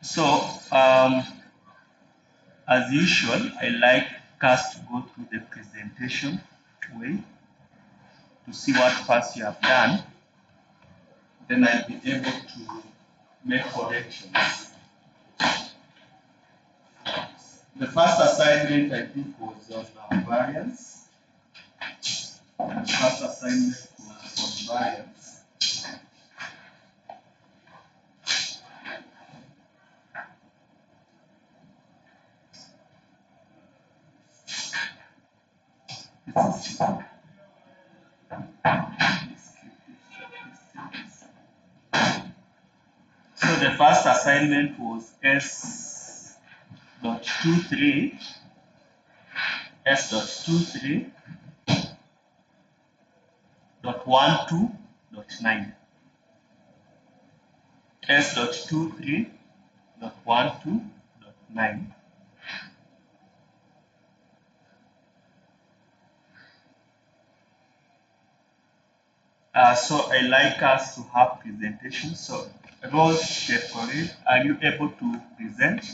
So, as usual, I like us to go through the presentation way to see what first you have done. Then I'll be able to make corrections. The first assignment I think was on variance. The first assignment was on variance. So the first assignment was S.23, S.23 .12.9, S.23.12.9. So I like us to have presentations. So Rose, are you able to present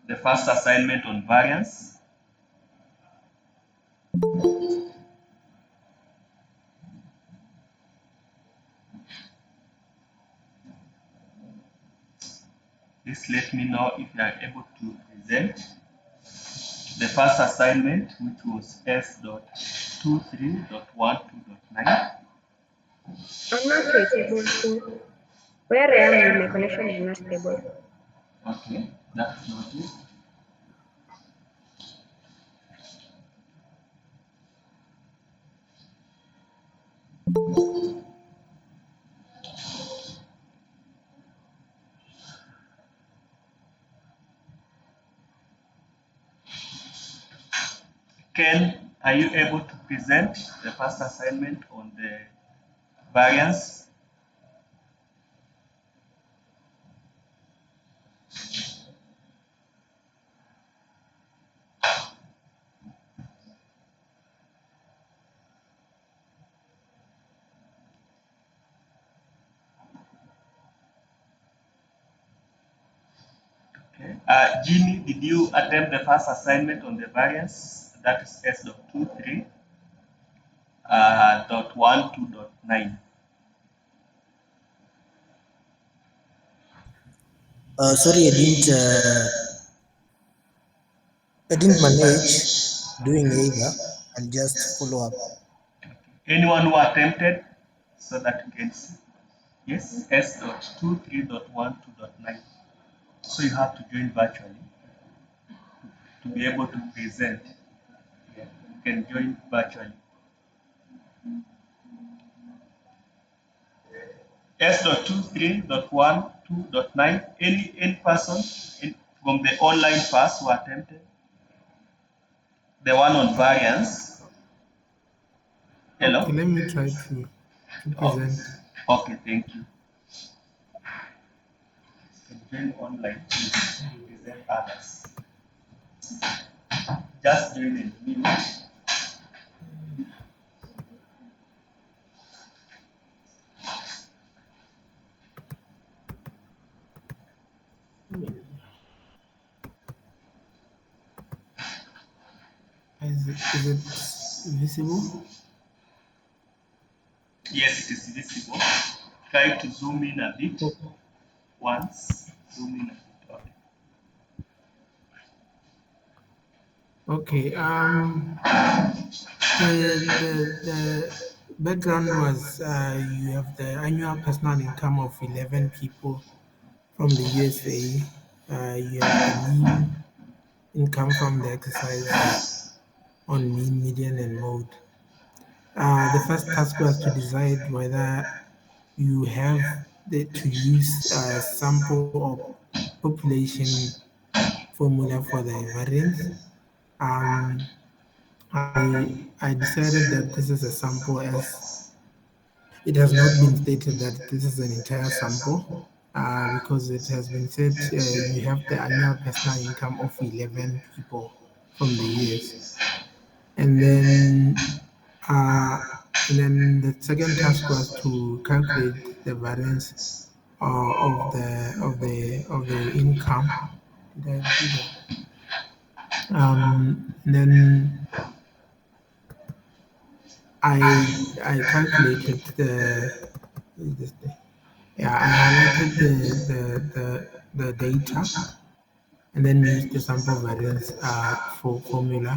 the first assignment on variance? Please let me know if you are able to present the first assignment, which was S.23.12.9. I'm not yet able to. Where I am, my connection is not stable. Okay, that's noted. Ken, are you able to present the first assignment on the variance? Okay. Jimmy, did you attempt the first assignment on the variance? That is S.23 .12.9. Sorry, I didn't manage doing either. I'll just follow up. Anyone who attempted so that you can see? Yes, S.23.12.9. So you have to join virtually to be able to present. Yeah, you can join virtually. S.23.12.9. Any person from the online class who attempted the one on variance. Hello. Okay, let me try to present. Okay, thank you. Join online to present others. Just join and mute. Is it visible? Yes, it is visible. Try to zoom in a bit. Once, zoom in a bit. Okay. The background was you have the annual personal income of 11 people from the USA. You have the mean income from the exercise on mean, median, and mode. The first task was to decide whether you have to use a sample or population formula for the variance. I decided that this is a sample as it has not been stated that this is an entire sample because it has been said you have the annual personal income of 11 people from the US. And then, uh, and then the second task was to calculate the variance of the income. Did I do that? Then I calculated what is this thing? Yeah, I highlighted the data and then used the sample variance for formula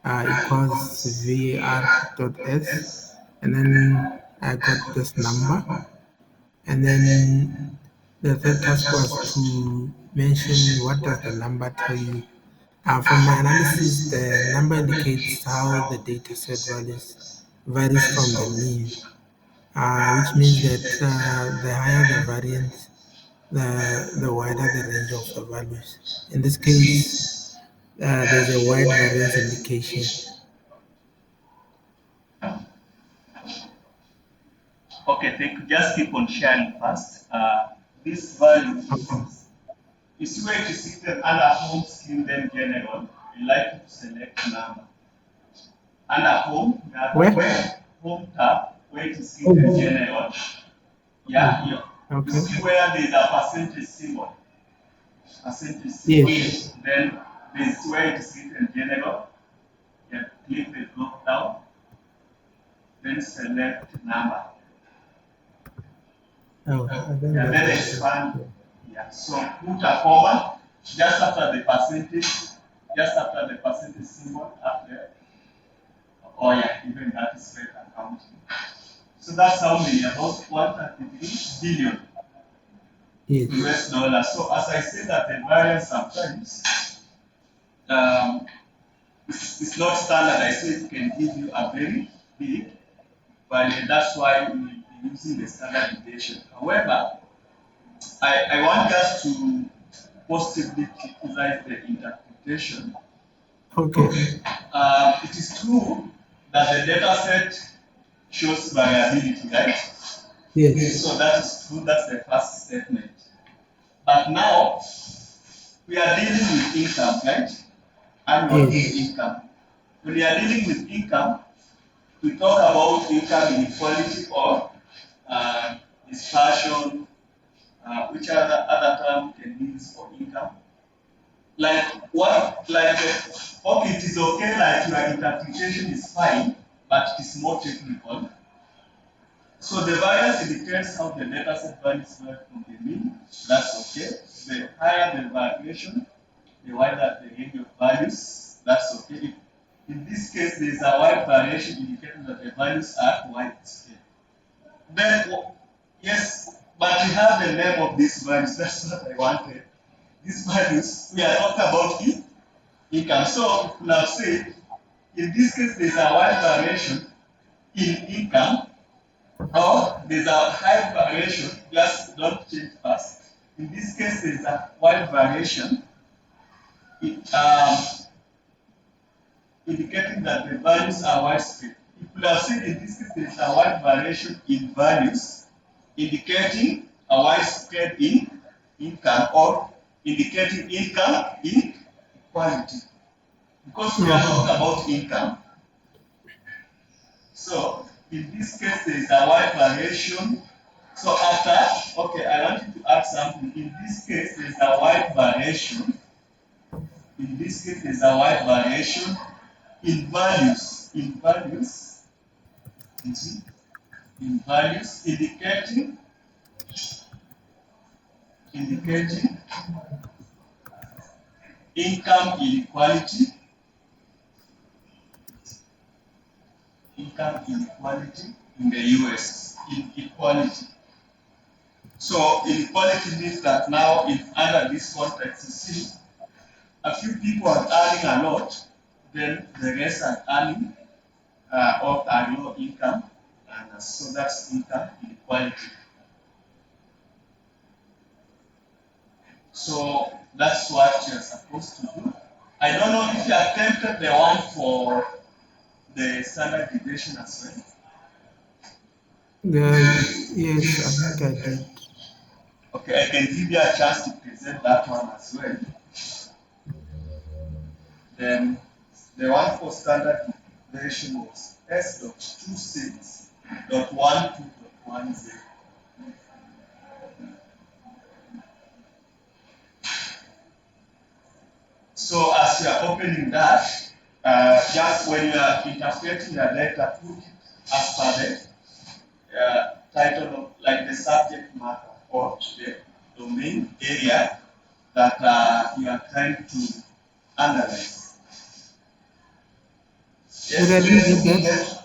equals var dot s, and then I got this number, and then the third task was to mention what does the number tell you. From my analysis, the number indicates how the data set varies from the mean, which means that the higher the variance, the wider the range of the values. In this case, there's a wide variance indication. Okay, thank you. Just keep on sharing first. This value Okay. is where to see them under home screen, then general. You like to select number. Under home, you have Where? home tab, where to see the Oh, general. oh, Yeah, you okay. see where there's a percentage symbol. Percentage symbol. Yes. Then there's where to see the general. Yeah, click the drop down, then select number. Oh, I think Yeah, that's then what it is. expand. Yeah. Yeah, so put a comma just after the percentage, just after the percentage symbol up there. Oh yeah, even that is straight accounting. So that's how many, about 133 billion Yes. US dollars. So as I say that the variance sometimes um, it's not standardized, so it can give you a very big value. That's why we will be using the standardization. However, I want us to positively criticize the interpretation. Okay. It is true that the data set shows variability, right? Yes. So that is true, that's the first statement. But now we are dealing with income, right? Annual Yes. income. When we are dealing with income, we talk about income inequality or dispersion, which other term can be used for income. Like what, like, okay, it is okay, like your interpretation is fine, but it is more technical. So the variance indicates how the data set values vary from the mean. That's okay. The higher the variation, the wider the range of values. That's okay. If, in this case, there is a wide variation indicating that the values are widespread. Then, yes, but we have the name of these values. That's what I wanted. These values, we are talking about income. So, now say, in this case, there is a wide variation in income, or there's a high variation, just don't change fast. In this case, there's a wide variation, it, indicating that the values are widespread. If we have seen in this case, there's a wide variation in values, indicating a widespread in income or indicating income inequality. Because we are Okay. talking about income, so in this case, there is a wide variation. So after, okay, I want you to add something. In this case, there is a wide variation. In this case, there is a wide variation in values. In values, mhm, in values, indicating income inequality, income inequality in the US. Inequality. So inequality means that now, if under this context, you see a few people are earning a lot, then the rest are earning or are low income, and so that's income inequality. So that's what you're supposed to do. I don't know if you attempted the one for the standard deviation as well. Yes, I think I did. Okay, I can give you a chance to present that one as well. Then the one for standard deviation was S.26.12.10. as you are opening that, just when you are interpreting the data, put it as per the title of like the subject matter or the domain area that you are trying to analyze. But I didn't get that.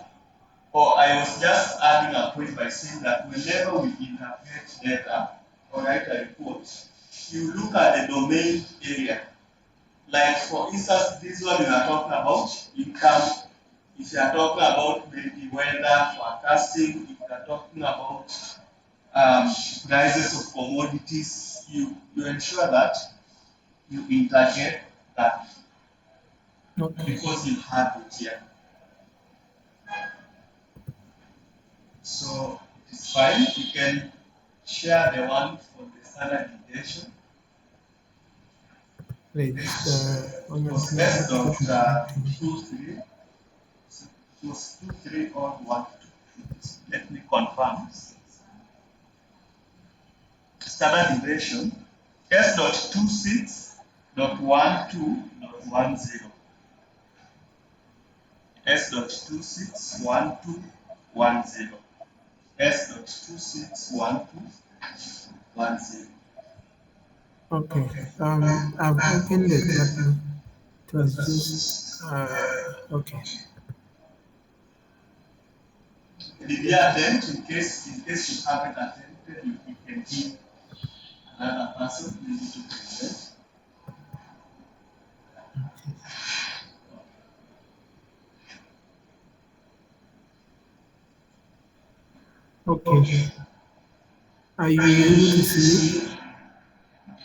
Or I was just adding a point by saying that whenever we interpret data or write a report, you look at the domain area. Like for instance, this one we are talking about income. If you are talking about maybe weather forecasting, if you are talking about prices of commodities, you ensure that you interject that Okay. because you have it here. So it's fine. You can share the one for the standard deviation. Register It moment was to S put dot my item. 23. It was 23 or 1. Let me confirm. Standard deviation S dot 26 dot 12 dot 10. S dot 26 12 10. S dot 26 12 10. Okay. I've opened it, but it was just okay. Did you attempt? In case you haven't attempted, you can give another person maybe to present. Okay. Are you able to see it?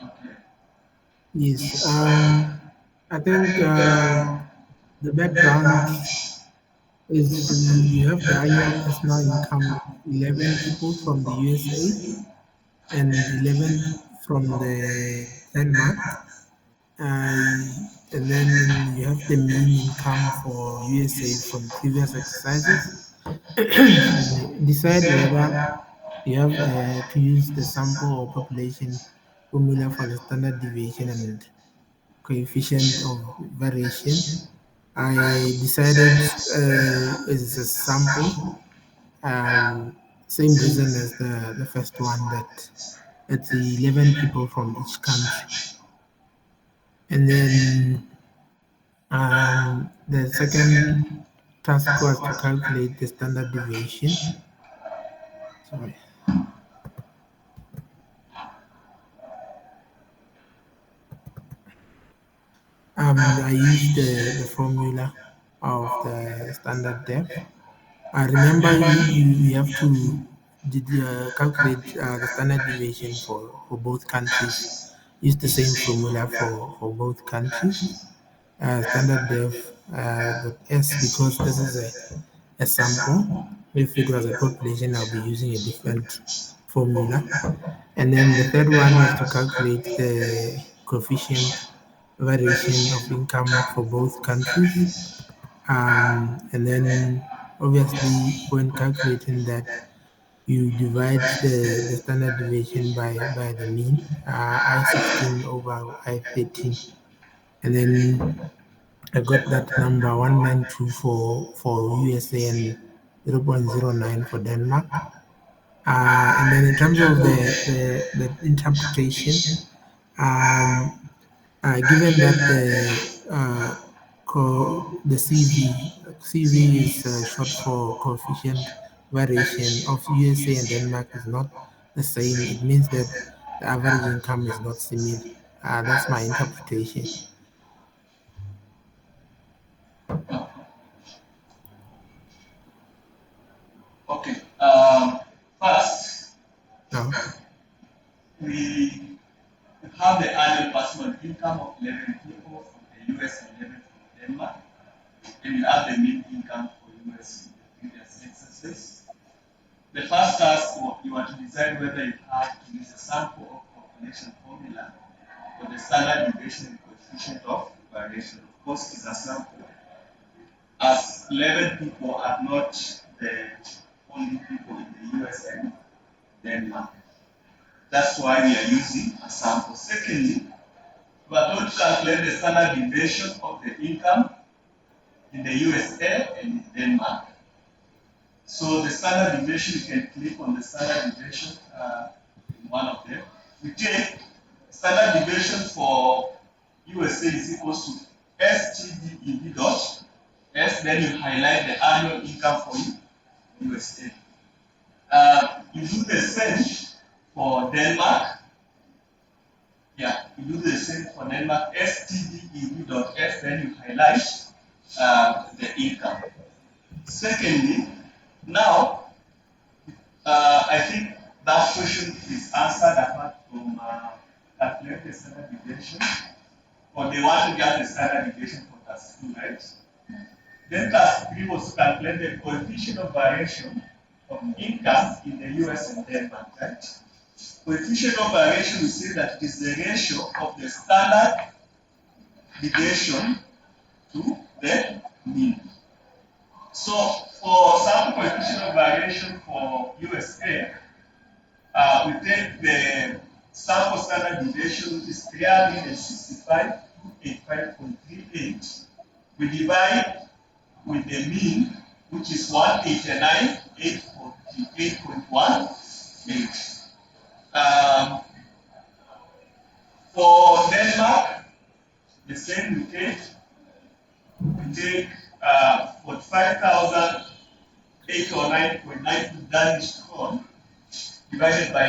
Okay. Yes. I think the background is you have the annual personal income of 11 people from the USA and 11 from the Denmark. And then you have the mean income for USA from previous exercises. Excuse me. Decide whether you have to use the sample or population formula for the standard deviation and coefficient of variation. I decided as a sample, same reason as the first one, that it's 11 people from each country. And then the second task was to calculate the standard deviation. Sorry. I used the formula of the standard depth. I remember you have to calculate the standard deviation for both countries. Use the same formula for both countries. Standard def dot s, because this is a sample. If it was a population, I'll be using a different formula. And then the third one was to calculate the coefficient variation of income for both countries. And then obviously when calculating that, you divide the standard deviation by the mean, I16 over I13. And then I got that number 192 for USA and 0.09 for Denmark. And then in terms of the interpretation, um, given that the CV is short for coefficient variation of USA and Denmark is not the same, it means that the average income is not similar. That's my interpretation. Okay. First, No. we have the annual personal income of 11 people from the US and 11 from Denmark, and we have the mean income for US in the previous exercise. The first task, you are to decide whether you have to use a sample or population formula for the standard deviation and coefficient of variation. Of course, it's a sample, as 11 people are not the only people in the US and Denmark. That's why we are using a sample. Secondly, We are told to calculate the standard deviation of the income in the USA and in Denmark. So the standard deviation, you can click on the standard deviation in one of them. We take standard deviation for USA is equals to STDEV dot S, then you highlight the annual income for USA. You do the same for Denmark. Yeah, you do the same for Denmark, STDEV dot S, then you highlight the income. Secondly, now I think that question is answered apart from calculate the standard deviation, or they want to get the standard deviation for task 2, right? Then task 3 was to calculate the coefficient of variation of income in the US and Denmark, right? Coefficient of variation, we say that it is the ratio of the standard deviation to the mean. So for sample coefficient of variation for USA, we take the sample standard deviation, which is 365,285.38. We divide with the mean, which is 189,848.18. For Denmark, the same we take 45,809.92 Danish krone divided by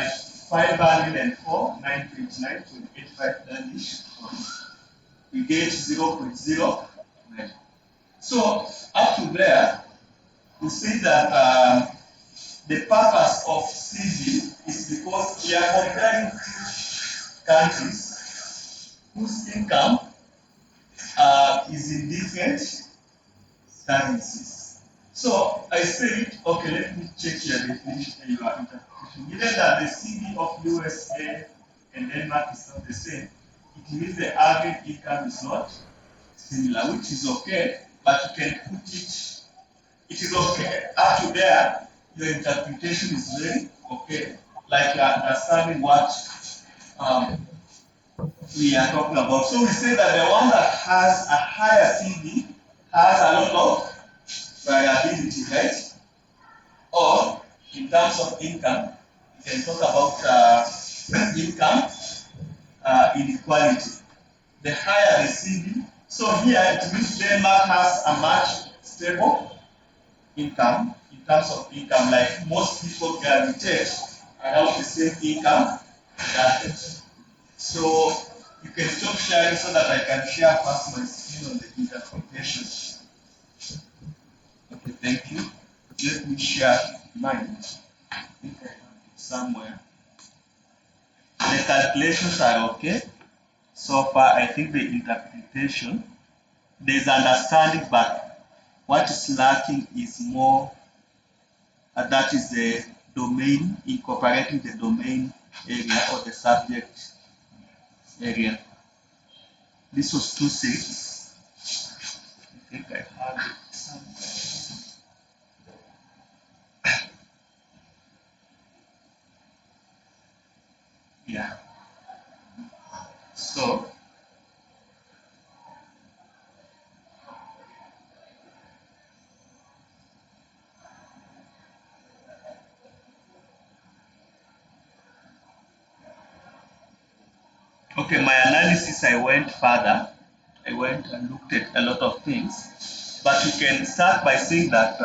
504,929.85 Danish krone. We get 0.09. So up to there, we see that the purpose of CV is because we are comparing countries whose income is in different currencies. So I said, okay, let me check your definition and your interpretation. Given that the CV of USA and Denmark is not the same, it means the average income is not similar, which is okay, but you can put it, it is okay. Up to there, your interpretation is very okay, like you're understanding what we are talking about. So we say that the one that has a higher CV has a lot of variability, right? Or in terms of income, you can talk about income inequality. The higher the CV, so here it means Denmark has a much stable income in terms of income, like most people gravitate around the same income bracket. So you can stop sharing so that I can share first my screen on the interpretation. Okay, thank you. Let me share mine. I think I have it somewhere. The calculations are okay. So far, I think the interpretation, there's understanding, but what is lacking is more, that is the domain, incorporating the domain area or the subject area. This was 2.6. I think I have it somewhere. Yeah. So, okay, my analysis, I went further. I went and looked at a lot of things. But you can start by saying that,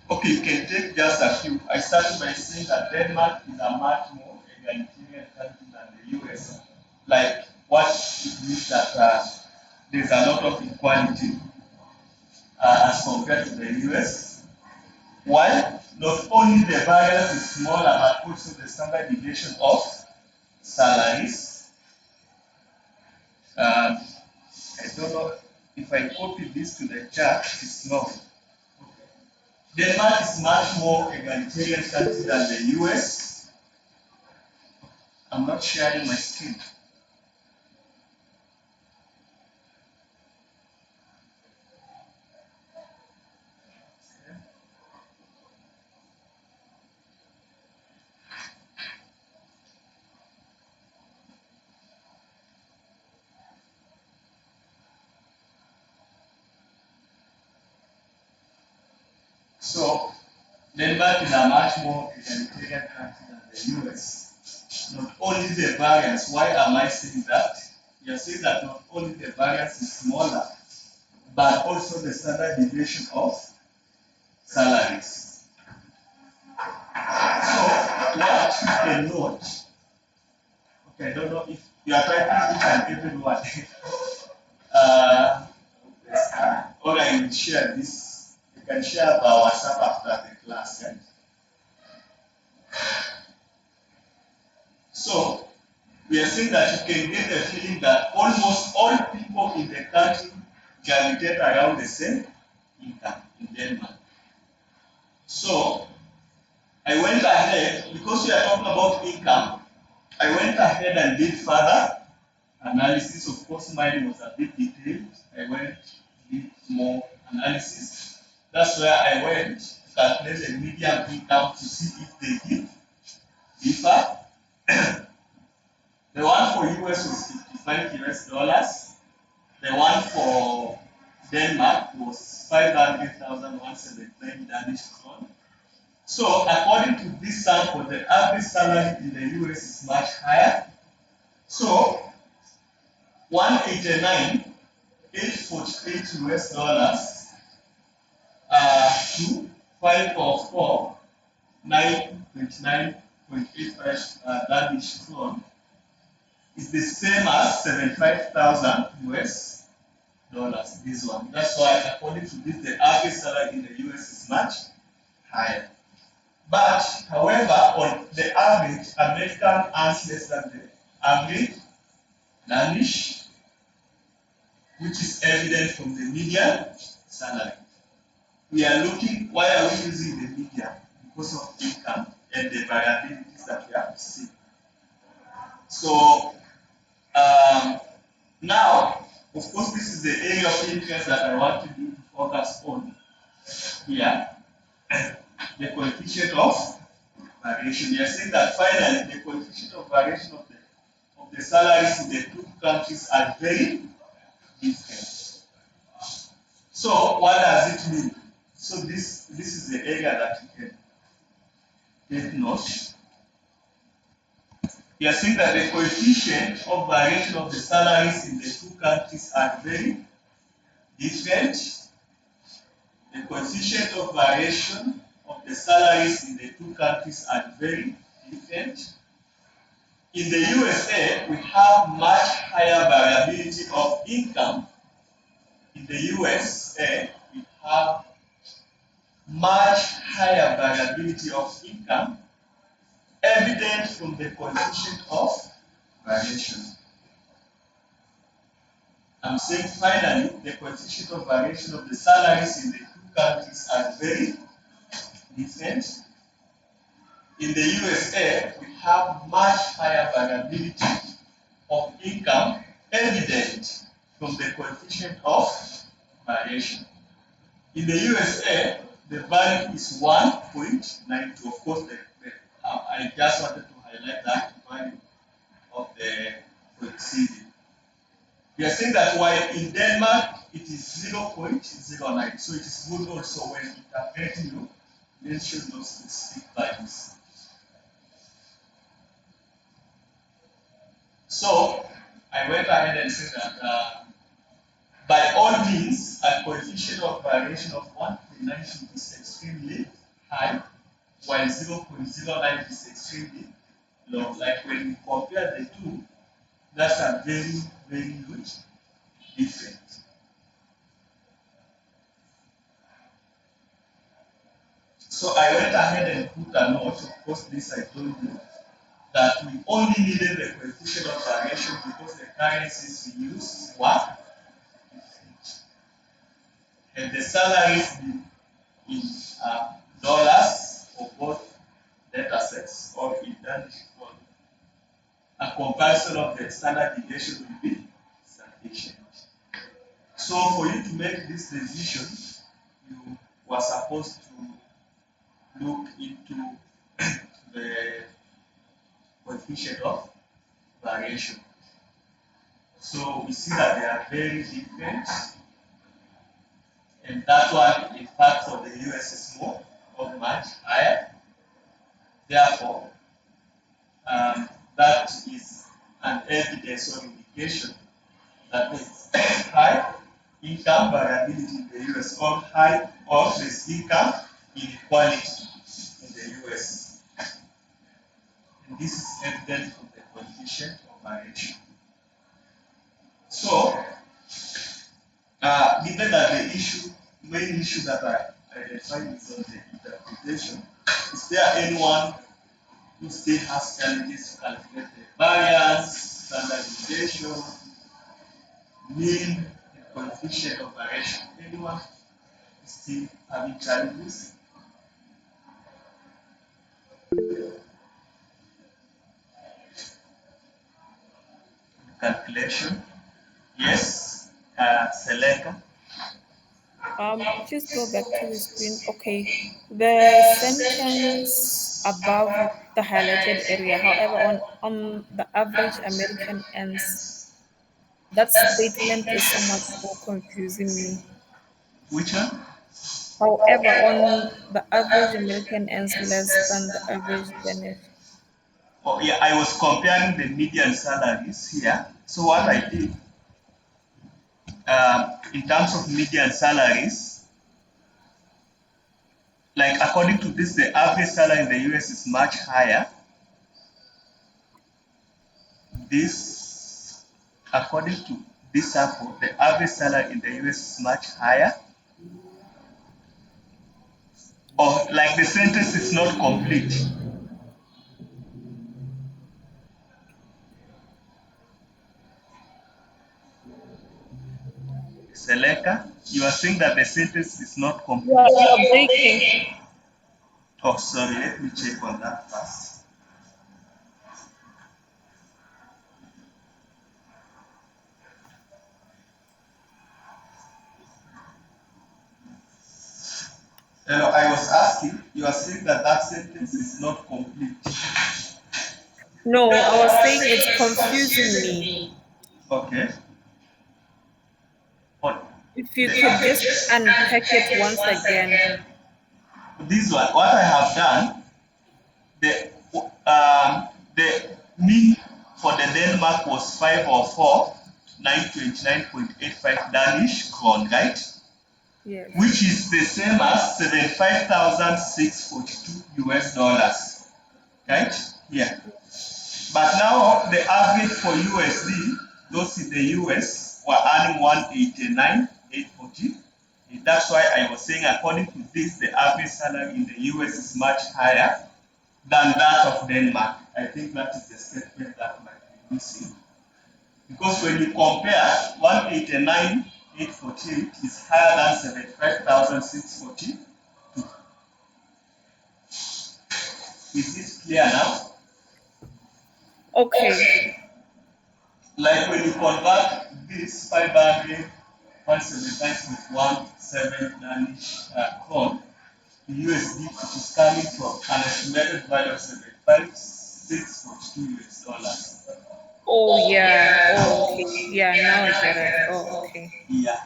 okay, you can take just a few. I started by saying that Denmark is a much more egalitarian country than the US. Like, what it means that there's a lot of equality as compared to the US. While not only the variance is smaller, but also the standard deviation of salaries. I don't know if I copy this to the chart, it's not. Denmark is much more egalitarian country than the US. I'm not sharing my screen. So Denmark is a much more egalitarian country than the US. Not only the variance, why am I saying that? You are saying that not only the variance is smaller, but also the standard deviation of salaries. So what you can note, okay, I don't know if you are typing each and every one. Or I will share this. You can share by WhatsApp after the class. Right? So we are saying that you can get the feeling that almost all people in the country gravitate around the same income in Denmark. So I went ahead, because we are talking about income, I went ahead and did further analysis. Of course, mine was a bit detailed. I went did more analysis. That's where I went to calculate the median income to see if they did differ. The one for US was 55 US dollars. The one for Denmark was 500,179 Danish krone. So according to this sample, the average salary in the US is much higher. So 189,848 US dollars to 544,929.85 Danish krone is the same as 75,000 US dollars. This one. That's why, according to this, the average salary in the US is much higher. But, however, on the average, American earns less than the average Danish, which is evident from the median salary. We are looking, why are we using the median? Because of income and the variabilities that we have seen. So, now, of course, this is the area of interest that I want you to focus on here. The coefficient of variation. We are saying that finally the coefficient of variation of the salaries in the two countries are very different. So what does it mean? So this is the area that you can take note. We are saying that the coefficient of variation of the salaries in the two countries are very different. The coefficient of variation of the salaries in the two countries are very different. In the USA, we have much higher variability of income. In the USA, we have much higher variability of income, evident from the coefficient of variation. I'm saying finally, the coefficient of variation of the salaries in the two countries are very different. In the USA, we have much higher variability of income, evident from the coefficient of variation. In the USA, the value is 1.92. Of course, I just wanted to highlight that value of the coefficient. We are saying that while in Denmark it is 0.09, so it is good also when interpreting you mention those specific values. So I went ahead and said that by all means, a coefficient of variation of 1.92 is extremely high, while 0.09 is extremely low. Like when you compare the two, that's a very, very huge difference. So I went ahead and put a note. Of course, this I told you that we only needed the coefficient of variation because the currencies we use were different. And the salaries in dollars for both data sets or in Danish krone. A comparison of the standard deviation will be sufficient. So for you to make this decision, you were supposed to look into the coefficient of variation. So we see that they are very different, and that one is parts of the US is more or much higher. Therefore, that is an evidence or indication that there is high income variability in the US or high or less income inequality in the US. And this is evident from the coefficient of variation. So, given that the main issue that I identified is on the interpretation, is there anyone who still has challenges to calculate the variance, standardization, mean, and coefficient of variation? Anyone still having challenges? Calculation? Yes. Seleka? Just go back to the screen. Okay. The sentence above the highlighted area, however, on the average American ends, that statement is somewhat so confusing me. Which one? However, on the average American earns less than the average Danish. Oh, yeah, I was comparing the median salaries here. So what I did, in terms of median salaries, like according to this, the average salary in the US is much higher. This, according to this sample, the average salary in the US is much higher. Or like the sentence is not complete. Seleka, you are saying that the sentence is not complete. You're breaking. Oh, sorry, let me check on that first. I was asking, you are saying that that sentence is not complete. No, I was saying it's confusing me. Okay. But If you could just unpack it once again. this one, what I have done, the the mean for the Denmark was 504, 929.85 Danish kron, right? Yes. Which is the same as 75,642 US dollars, right? Yeah. But now the average for USD, those in the US were earning 189,840. That's why I was saying, according to this, the average salary in the US is much higher than that of Denmark. I think that is the statement that might be missing. Because when you compare 189,848 is higher than 75,640. Is this clear now? Okay. Like when you convert this 500, 175.17 Danish kron to USD, it is coming from an estimated value of 75,642 US dollars. Oh yeah. Oh okay. Yeah, now I get it. Oh okay. Yeah.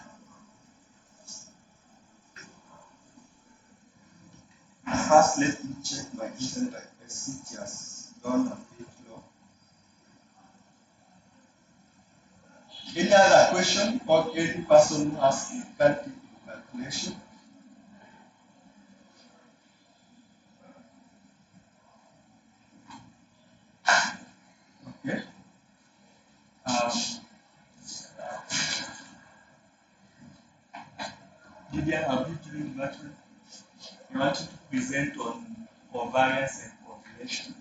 First, let me check my internet. I see it has gone a bit low. Any other question or any person who has difficulty with calculation? Okay. Um, Lydia, have you doing that one? You want to present on covariance and correlation.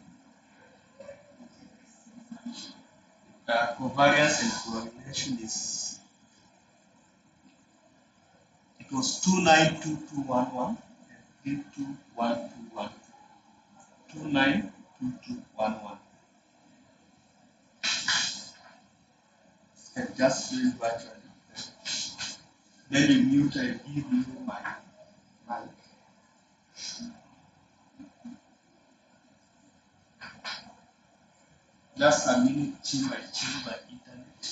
Covariance and correlation is, it was 292211 and 32121. 292211. I just filled virtually. Then you mute, I give you my mic. Just a minute till I change my internet.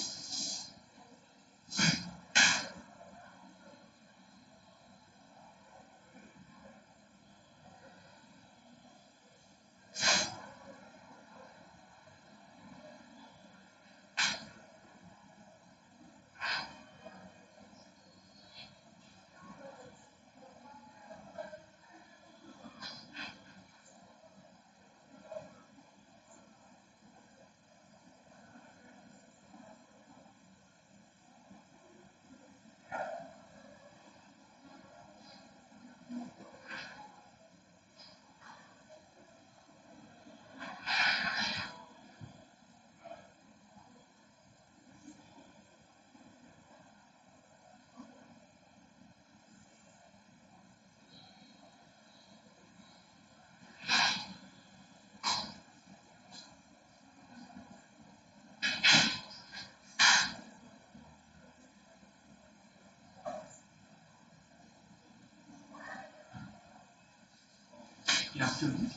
question?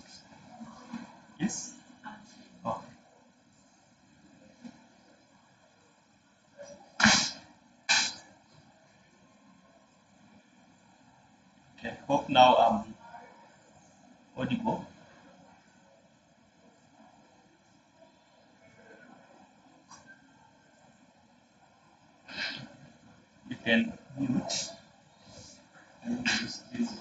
Yes? Okay. Okay, hope now I'm audible. You can mute and use this.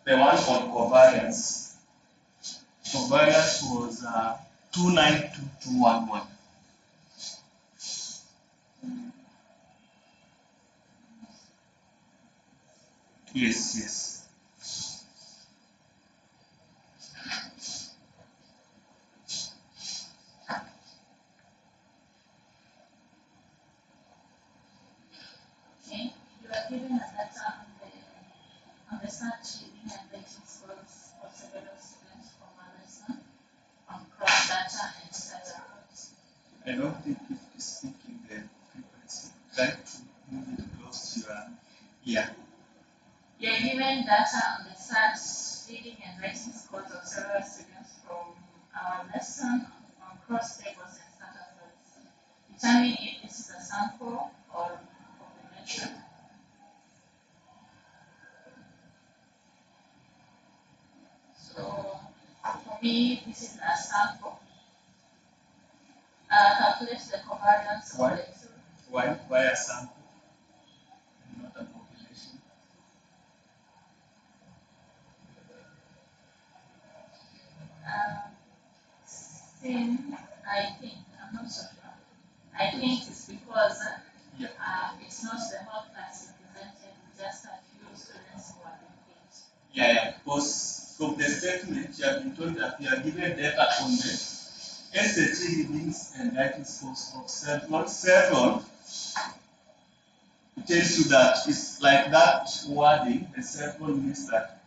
The one on covariance. Covariance was 292211. Yes, yes. Okay, you are given a data on the search reading and rating scores of several students from a lesson on cross data and data codes. I don't think it is speaking the frequency. Try to move it close to your ear. You are given data on the search reading and writing scores of several students from our lesson on cross tables and data codes. Determine if this is a sample or population. So for me, this is a sample. Calculate the covariance Why? of the two. Why a sample and not a population? Since I think, I'm not so sure. I think it's because Yeah. it's not the whole class represented, just a few students who are engaged. Yeah, because from the statement you have been told that you are given data on the SAT readings and writing scores of several. It tells you that it's like that wording, the several means that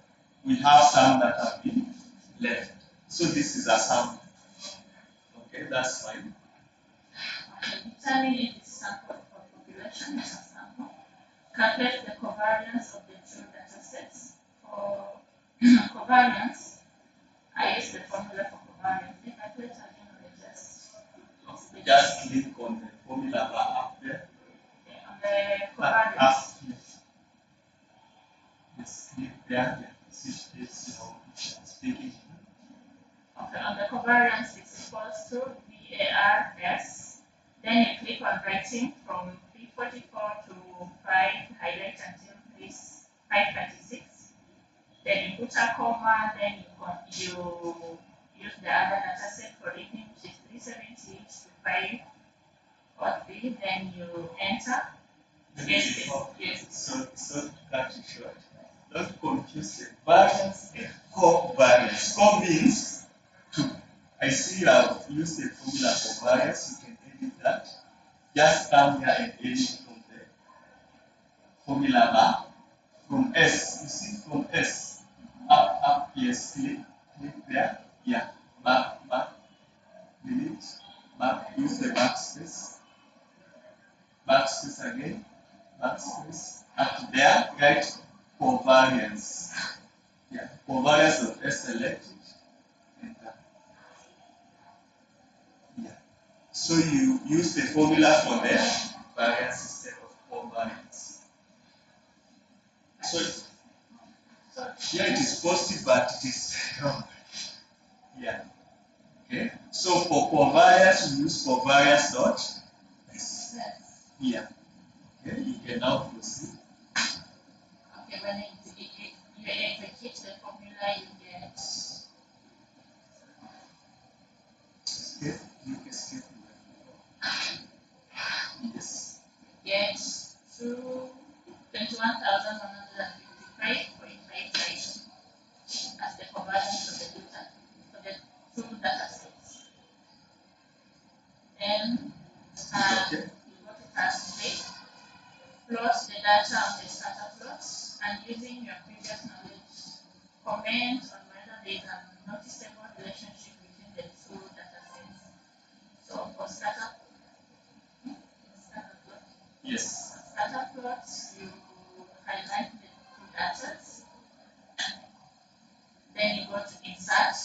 we have some that have been left. So this is a sample. Okay, that's fine. Okay, determine if it's sample for population is a sample. Calculate the covariance of the two data sets. For covariance, I use the formula for covariance. The calculator again will Just click on the formula bar up there. okay, on the covariance. Yes. Yes, click there. Yeah. It's speaking. Okay, on the covariance is equals to VARS. Then you click on writing from 344 to 5, highlight until 536. Then you put a comma, then you use the other data set for reading, which is 370 to 5 or 3, then you enter. Yes, yes. So to cut it short, don't confuse the variance and covariance. Co means two. I see you have used the formula for variance. You can edit that. Just come here and edit from the formula bar. From S, you see from S, up, yes, click there. Yeah, back, delete, back, use the backspace, backspace again, backspace, up there, write covariance. Yeah, covariance of S selected, enter. Yeah. So you use the formula for the variance instead of covariance. So here it is positive, but it is wrong. Yeah. Okay. So for covariance, we use covariance dot. Yeah. Okay, you can now proceed. Okay, when you execute the formula, you get Escape, click escape. Yes. get to 21,155.58 as the conversion for the two data sets. Then Okay. you go to task 3, plot the data on the scatter plot, and using your previous knowledge, comment on whether there is a noticeable relationship between the two data sets. So for scatter plot, Yes. scatter plots, you highlight the two data, then you go to insert,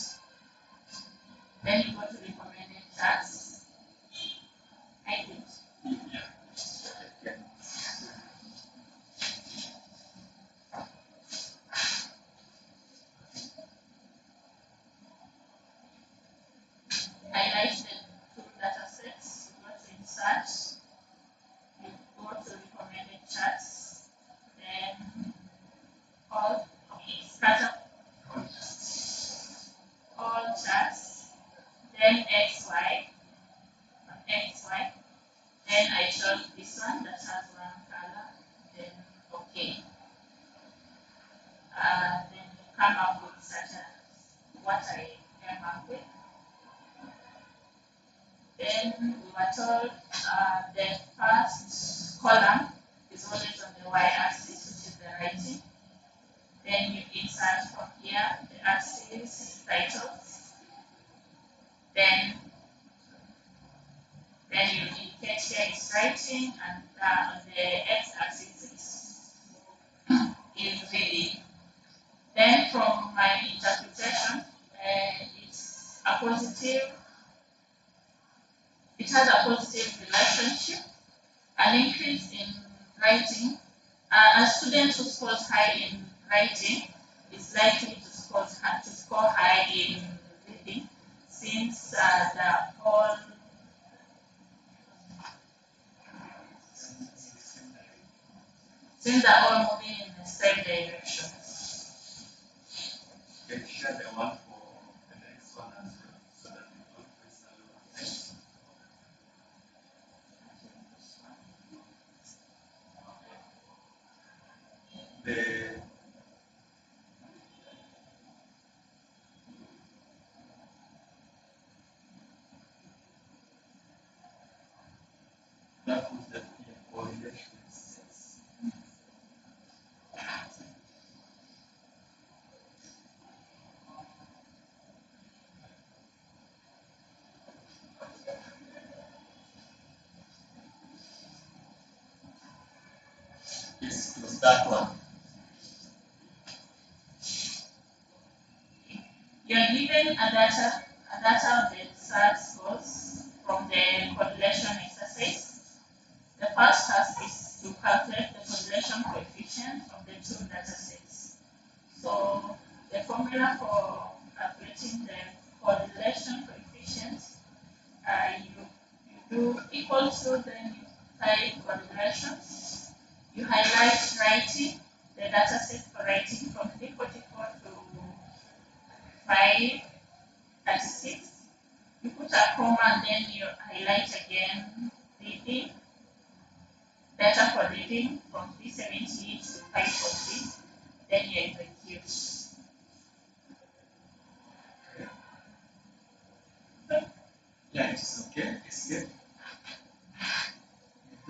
then you go to recommended charts. I did. Okay. Highlight the two data sets, you go to insert, you go to recommended charts, then all scatter all charts, then XY, then I chose this one that has one color, then okay. Then you come up with such a what I came up with. Then we were told the first column is always on the y-axis, which is the writing. Then you insert from here the axis titles. Then you indicate here is writing, and the x-axis is reading. Then from my interpretation, it has a positive relationship. An increase in writing, a student who scores high in writing is likely to score high in reading, since they're all moving in the same direction. Can share the one for the next one as well, so that we don't waste a lot of time. The that was the correlation. Yes, it was that one. You're given a data of the SAT scores from the correlation exercise. The first task is to calculate the correlation coefficient of the two data sets. So the formula for calculating the correlation coefficient, you do equal to, then you type correlations. You highlight writing, the data set for writing from 344 to 536. You put a comma and then you highlight again reading, data for reading from 370 to 540. Then you execute. Yeah, it's okay. Escape.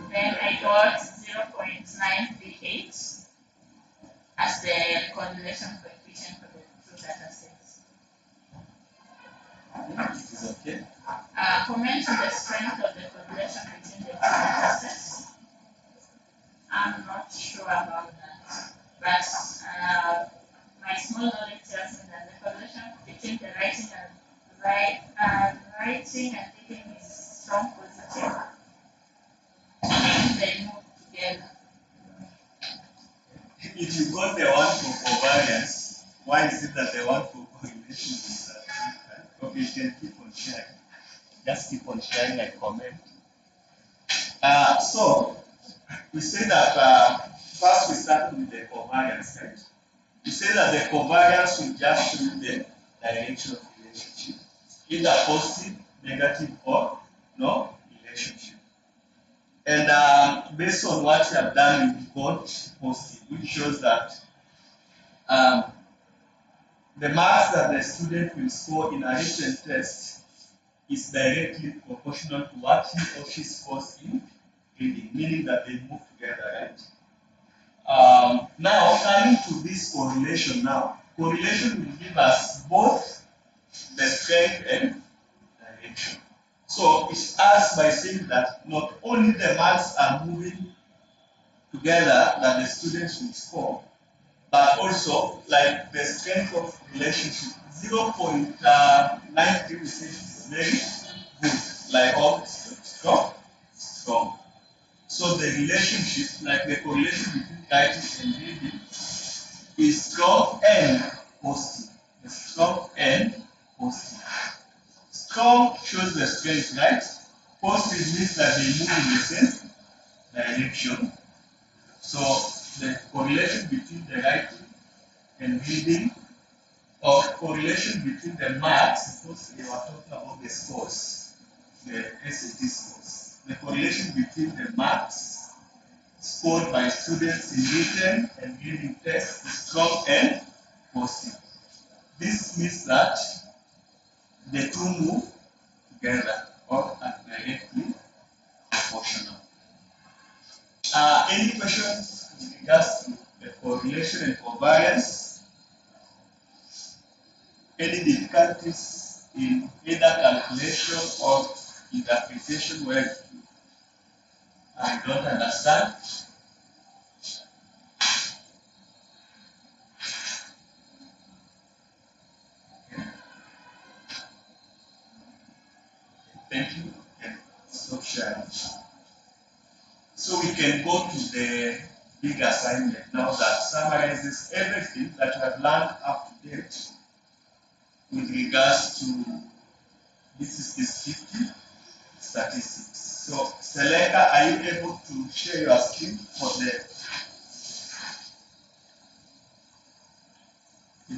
Then I got 0.938 as the correlation coefficient for the two data sets. It is okay. Comment on the strength of the correlation between the two data sets. I'm not sure about that, but my small knowledge tells me that the correlation between the writing and reading is strong positive. They move together. If you got the one for covariance, why is it that the one for correlation is different? Okay, you can keep on sharing. Just keep on sharing and comment. So we say that first we start with the covariance, right? We say that the covariance will just show the direction of the relationship, either positive, negative, or no relationship. And based on what we have done, we got positive, which shows that um, the marks that the student will score in a written test is directly proportional to what he or she scores in reading, meaning that they move together, right? Now, coming to this correlation now, correlation will give us both the strength and direction. So it starts by saying that not only the marks are moving together that the students will score, but also like the strength of relationship 0.93 we say is very good, like all strong. So the relationship, like the correlation between writing and reading, is strong and positive. Strong and positive. Strong shows the strength, right? Positive means that they move in the same direction. So the correlation between the writing and reading, or correlation between the marks, because they were talking about the scores, the SAT scores. The correlation between the marks scored by students in written and reading tests is strong and positive. This means that the two move together or are directly proportional. Any questions in regards to the correlation and covariance? Any difficulties in either calculation or interpretation where I don't understand? Okay. Thank you. Okay. Stop sharing. So we can go to the big assignment now that summarizes everything that you have learned up to date with regards to this is descriptive statistics. So Seleka, are you able to share your screen for the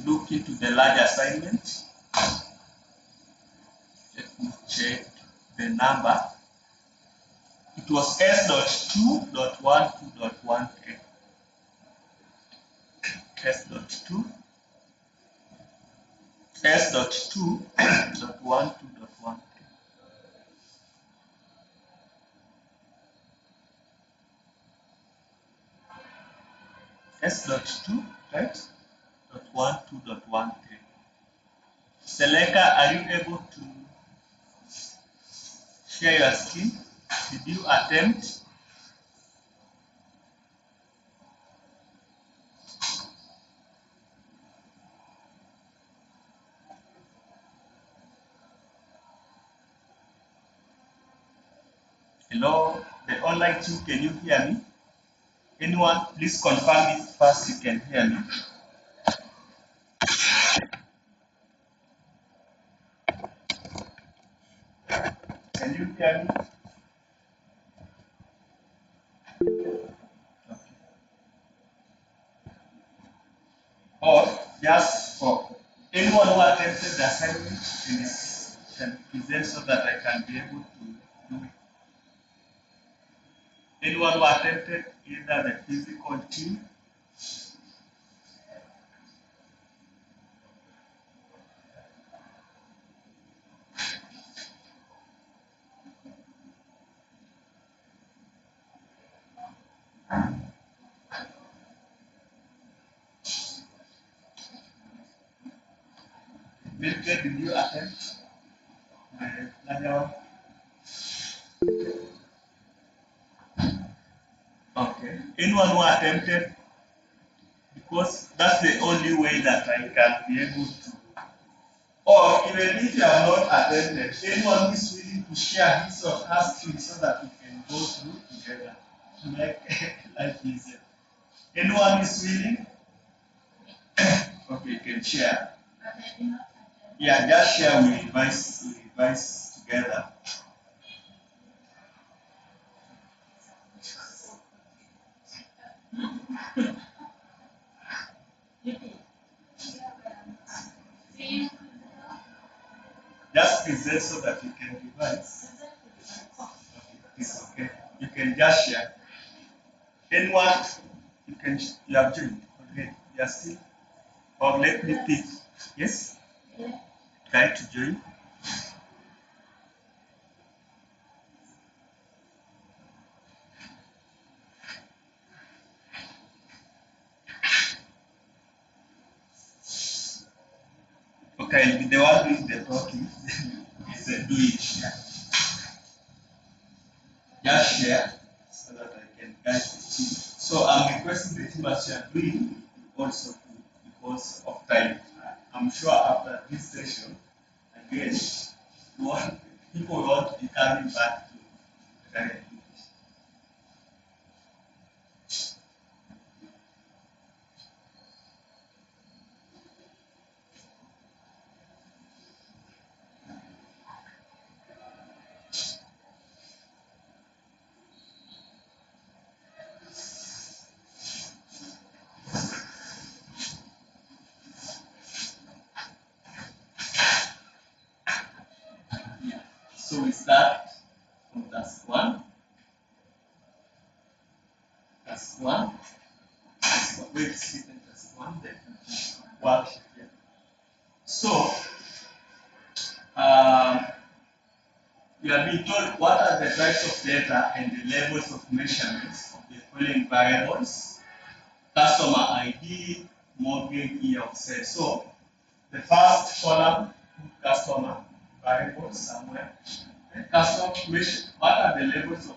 look into the large assignment? Let me check the number. It was S.2.12.13. S.2, S.2.12.13. S.2, right? .12.13. Seleka, are you able to share your screen? Did you attempt? Hello, the online team, can you hear me? Anyone, please confirm if first you can hear me. Can you hear me? Okay. Or just for anyone who attempted the assignment, please can present so that I can be able to do it. Anyone who attempted either the physical team, Vilke, did you attempt the larger one? Okay. Anyone who attempted, because that's the only way that I can be able to. Or even if you have not attended, anyone who is willing to share his or her screen so that we can go through together to make life easier. Anyone who is willing? Okay, you can share. Yeah, just share, we revise together. present so that you can revise. Okay, it's okay. You can just share. Anyone, you have joined already. You are still, or let me pick. Yes? Try to join. Okay, the one doing the talking is do it. Just share so that I can guide the team. So I'm requesting the team as you are doing also to, because of time. I'm sure after this session, again, people want to be coming back to the current English. Yeah. So we start from task one. Task one. Wait, task one, then worksheet. Yeah. So um, you have been told what are the types of data and the levels of measurements of the following variables: customer ID, mortgage, year of sale. So the first column, customer variables somewhere. And customer, what are the levels of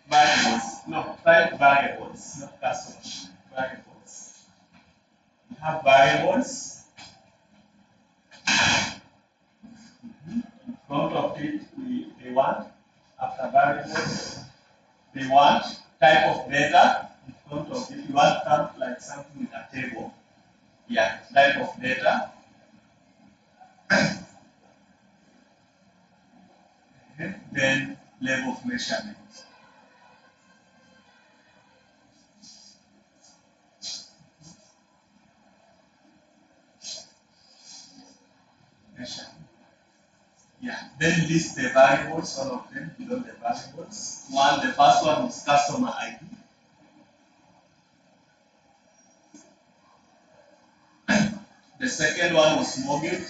variables? No, type variables, not customer variables. We have variables. In front of it, they want, after variables, they want type of data in front of it. You want like something in a table. Yeah, type of data. Then level of measurement. Measurement. Yeah. Then list the variables, all of them below the variables. The first one is customer ID. The second one was mortgage.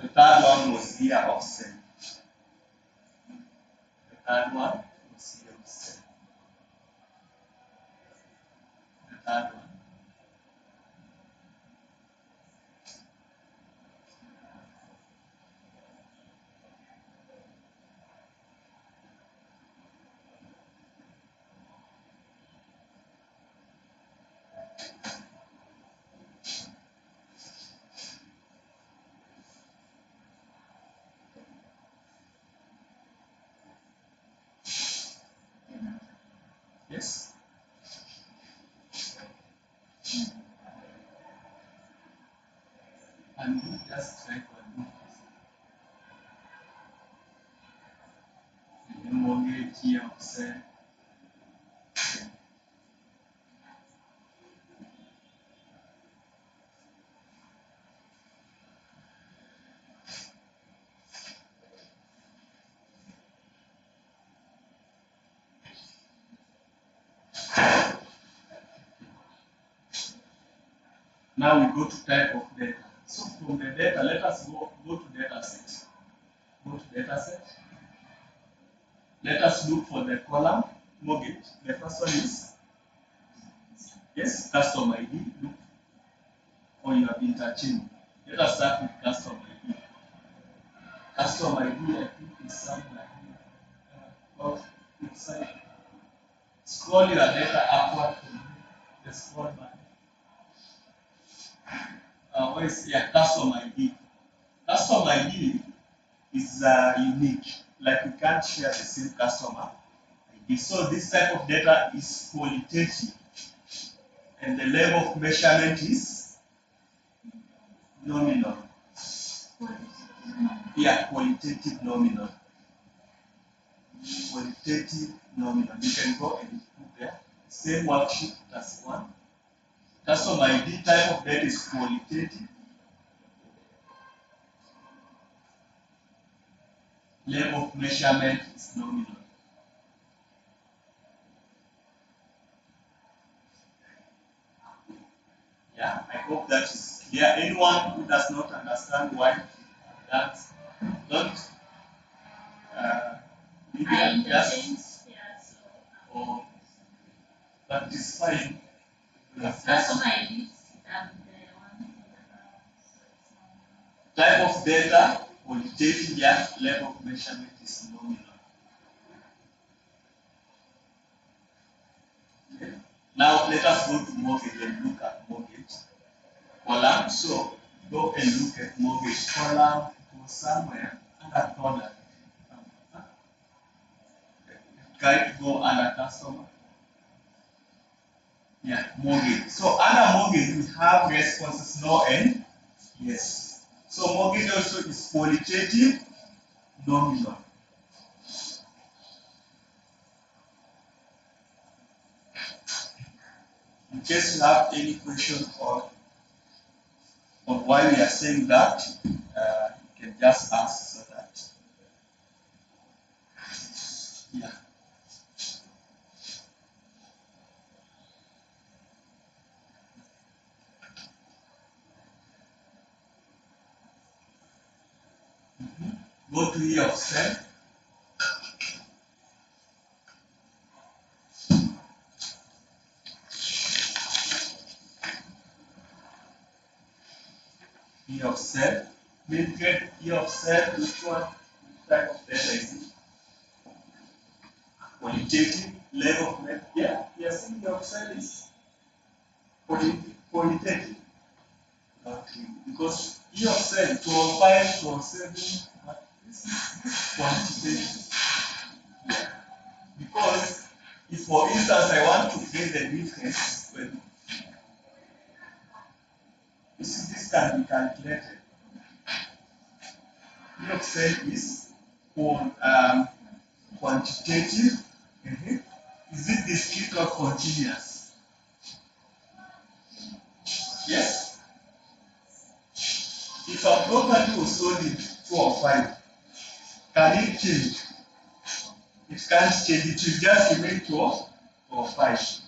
The third one was year of sale. The third one was year of sale. The third one. Yes. And you just try to undo the mortgage, year of sale. Now we go to type of data. So from the data, let us go to data set. Go to data set. Let us look for the column mortgage. The first one is, yes, customer ID. Look, or you have interchanged. Let us start with customer ID. Customer ID, I think, is something like well, it's like scroll your data upward from the scroll bar. What is, yeah, customer ID? Customer ID is unique. Like we can't share the same customer ID. So this type of data is qualitative, and the level of measurement is nominal. Yeah, qualitative nominal. Qualitative nominal. You can go and put there. same worksheet, task 1. Custom ID type of data is qualitative. Level of measurement is nominal. Yeah, I hope that is clear. Anyone who does not understand why that, don't leave it just, or that is fine. Type of data, qualitative, yeah, level of measurement is nominal. Okay. Now let us go to mortgage and look at mortgage column. So go and look at mortgage column. It was somewhere under product. Try to go under customer. Yeah, mortgage. So under mortgage we have responses no and yes. So mortgage also is qualitative, nominal. In case you have any question on why we are saying that, you can just ask so that. Yeah. Go to year of sale. Year of sale. We'll get year of sale. Which one? Which type of data is it? Qualitative, level of net. Yeah, yes, year of sale is qualitative. Okay. Because year of sale, 205, 207, but this is quantitative. Yeah. Because if, for instance, I want to get the difference, when this can be calculated. Year of sale is quantitative. Is it discrete or continuous? Yes. If a property was sold in 2 or 5, can it change? It can't change. It will just remain 2 or 5.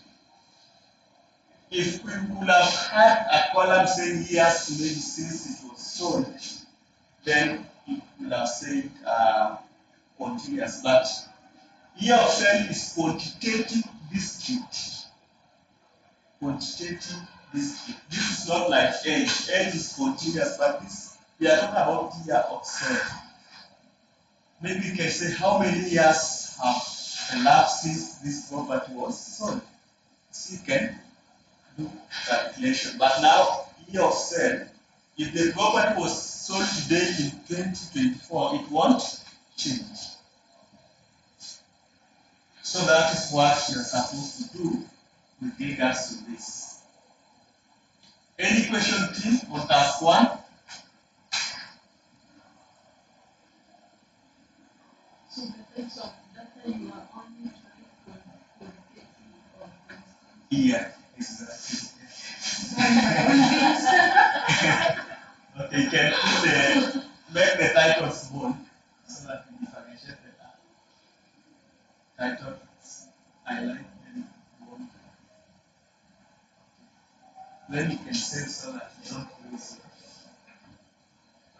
If we would have had a column saying years maybe since it was sold, then it would have said continuous. But year of sale is quantitative discrete. Quantitative discrete. This is not like age. Age is continuous, but this we are talking about year of sale. Maybe you can say how many years have elapsed since this property was sold. So you can do calculation. But now, year of sale, if the property was sold today in 2024, it won't change. So that is what you are supposed to do with regards to this. Any question, team, on task 1? So the types of data you are only trying qualitative or quantitative? Yeah, exactly. Okay, you can put make the titles bold so that you differentiate the titles, highlight and bold. Then you can save so that you don't lose it.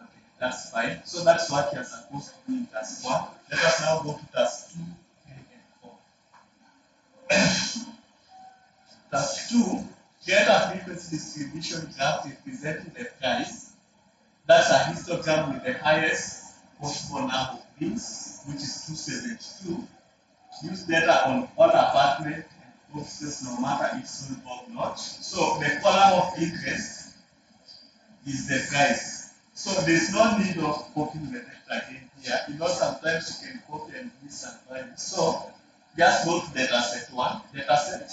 Okay, that's fine. So that's what you're supposed to do in task 1. Let us now go to task 2, 3, and 4. Task 2, get a frequency distribution graph representing the price. That's a histogram with the highest possible number of bins, which is 272. Use data on all apartment and offices, no matter if sold or not. So the column of interest is the price. So there's no need of copying the data again here. You know, sometimes you can copy and miss sometimes. So just go to data set 1, data set.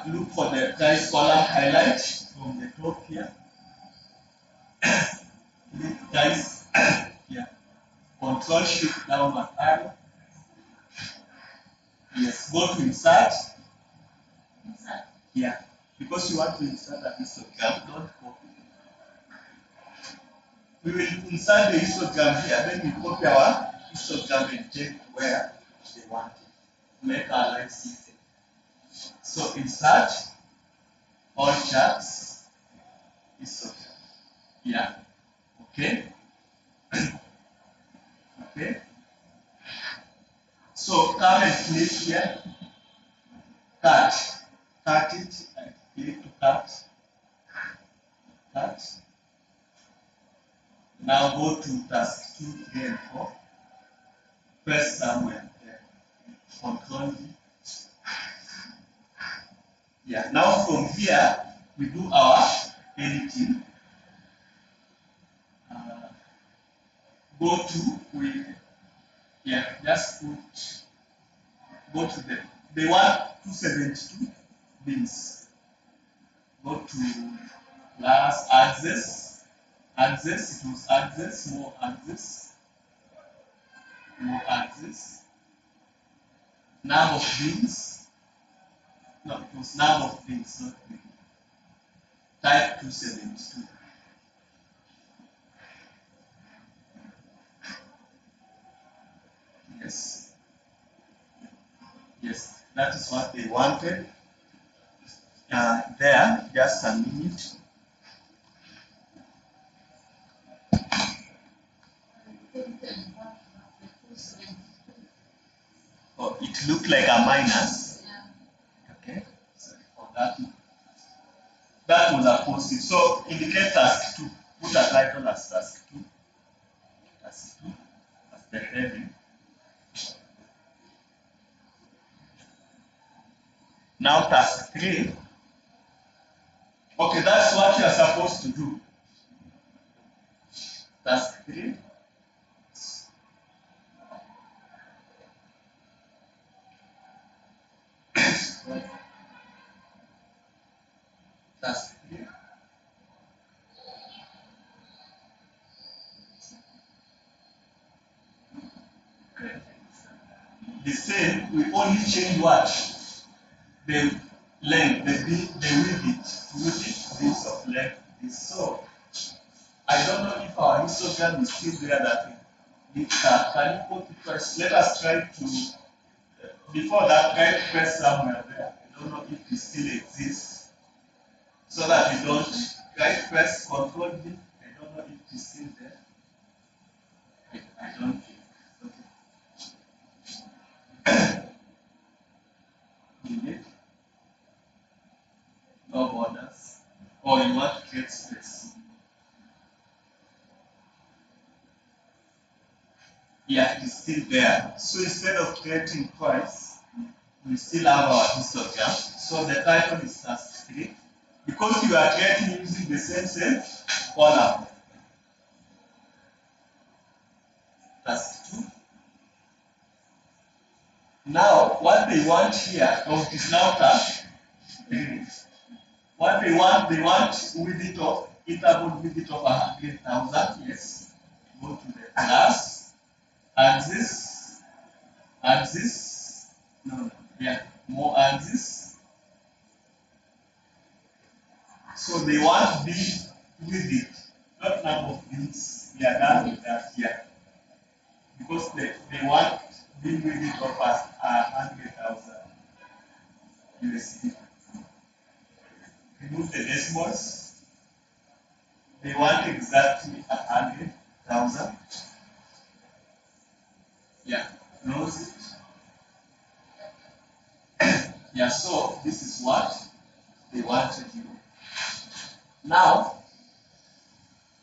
Look for the price column highlight from the top here. Click price here. Control shift downward arrow. Yes, go to insert. Insert. Yeah, because you want to insert a histogram, don't copy. We will insert the histogram here, then we copy our histogram and take where they want it. Make our lives easy. So insert all charts histogram. Yeah. Okay. Okay. So come and click here. Cut. Cut it. And click to cut. Cut. Now go to task 2, 3, and 4. Press somewhere there. Control V. Yeah. Now from here we do our editing. Go to we just go to the one 272 bins. Go to last access. Access, it was access, more access, more access. Number of bins. No, it was number of bins, not bin. Type 272. Yes. Yes, that is what they wanted. There, just a minute. Oh, it looked like a minus. Okay. Sorry for that. That was a positive. So indicate task 2. Put a title as task 2. Task 2 as the heading. Now task 3. Okay, that's what you are supposed to do. Task 3. Task 3. The same, we only change what? The length, the width of length is so. I don't know if our histogram is still there that can you put it first? Let us try to, before that, try to press somewhere there. I don't know if it still exists. So that you don't, try to press Control V. I don't know if it is still there. I don't think. Okay. Delete. No borders. Or you want to create space. Yeah, it is still there. So instead of creating twice, we still have our histogram. So the title is task 3. Because you are creating using the same column. Task 2. Now, what they want here, it is now task 3. What they want width of, interval width of 100,000. Yes. Go to the class, axis, more axis. So they want B with it, not number of bits. We are done with that here. Because they want B with it of 100,000 USD. Remove the decimals. They want exactly 100,000. Yeah, close it. Yeah, so this is what they wanted you. Now,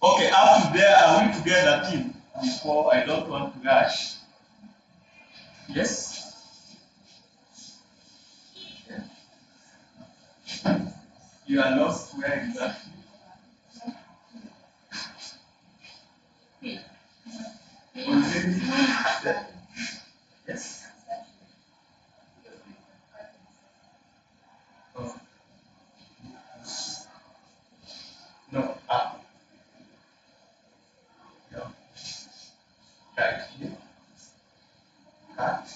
okay, up to there, are we together, team? Before I don't want to rush. Yes? You are lost where exactly? Already there. Yes? Oh. No, up. No. Right here. Cut.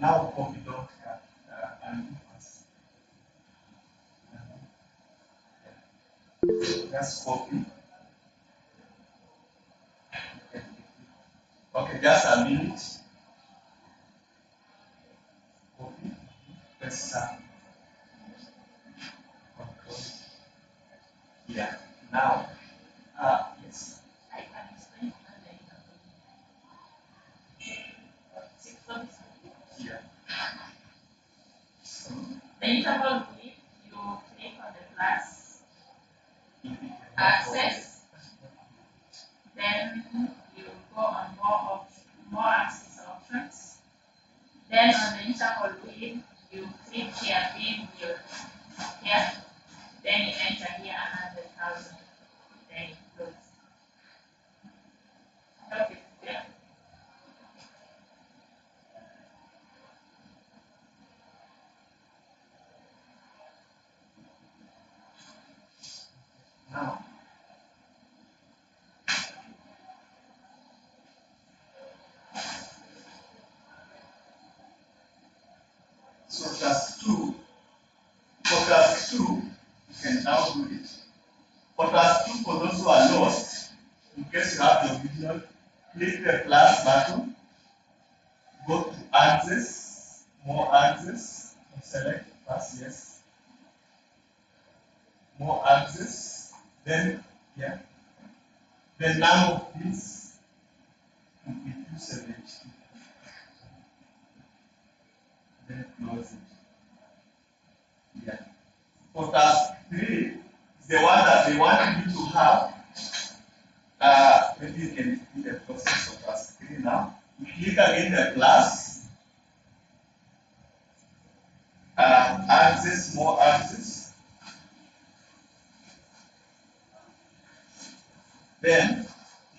Now copy. Just copy. Okay, just a minute. Copy. Press control. Yeah. Now, yes. I can explain further. Yeah. So, The interval width, you click on the plus, access, then you go on more access options. Then on the interval width, you click here, being view here, then you enter here 100,000, then you close. I hope it's clear. now, so task 2, for task 2, you can now do it. For task 2, for those who are lost, in case you have the original, click the plus button, go to access, more access, and select pass yes. More access, then yeah. The number of pins will be 270. Then close it. Yeah. For task 3, the one that they wanted you to have. Maybe you can do the process of task 3 now. You click again the plus, access, more access. Then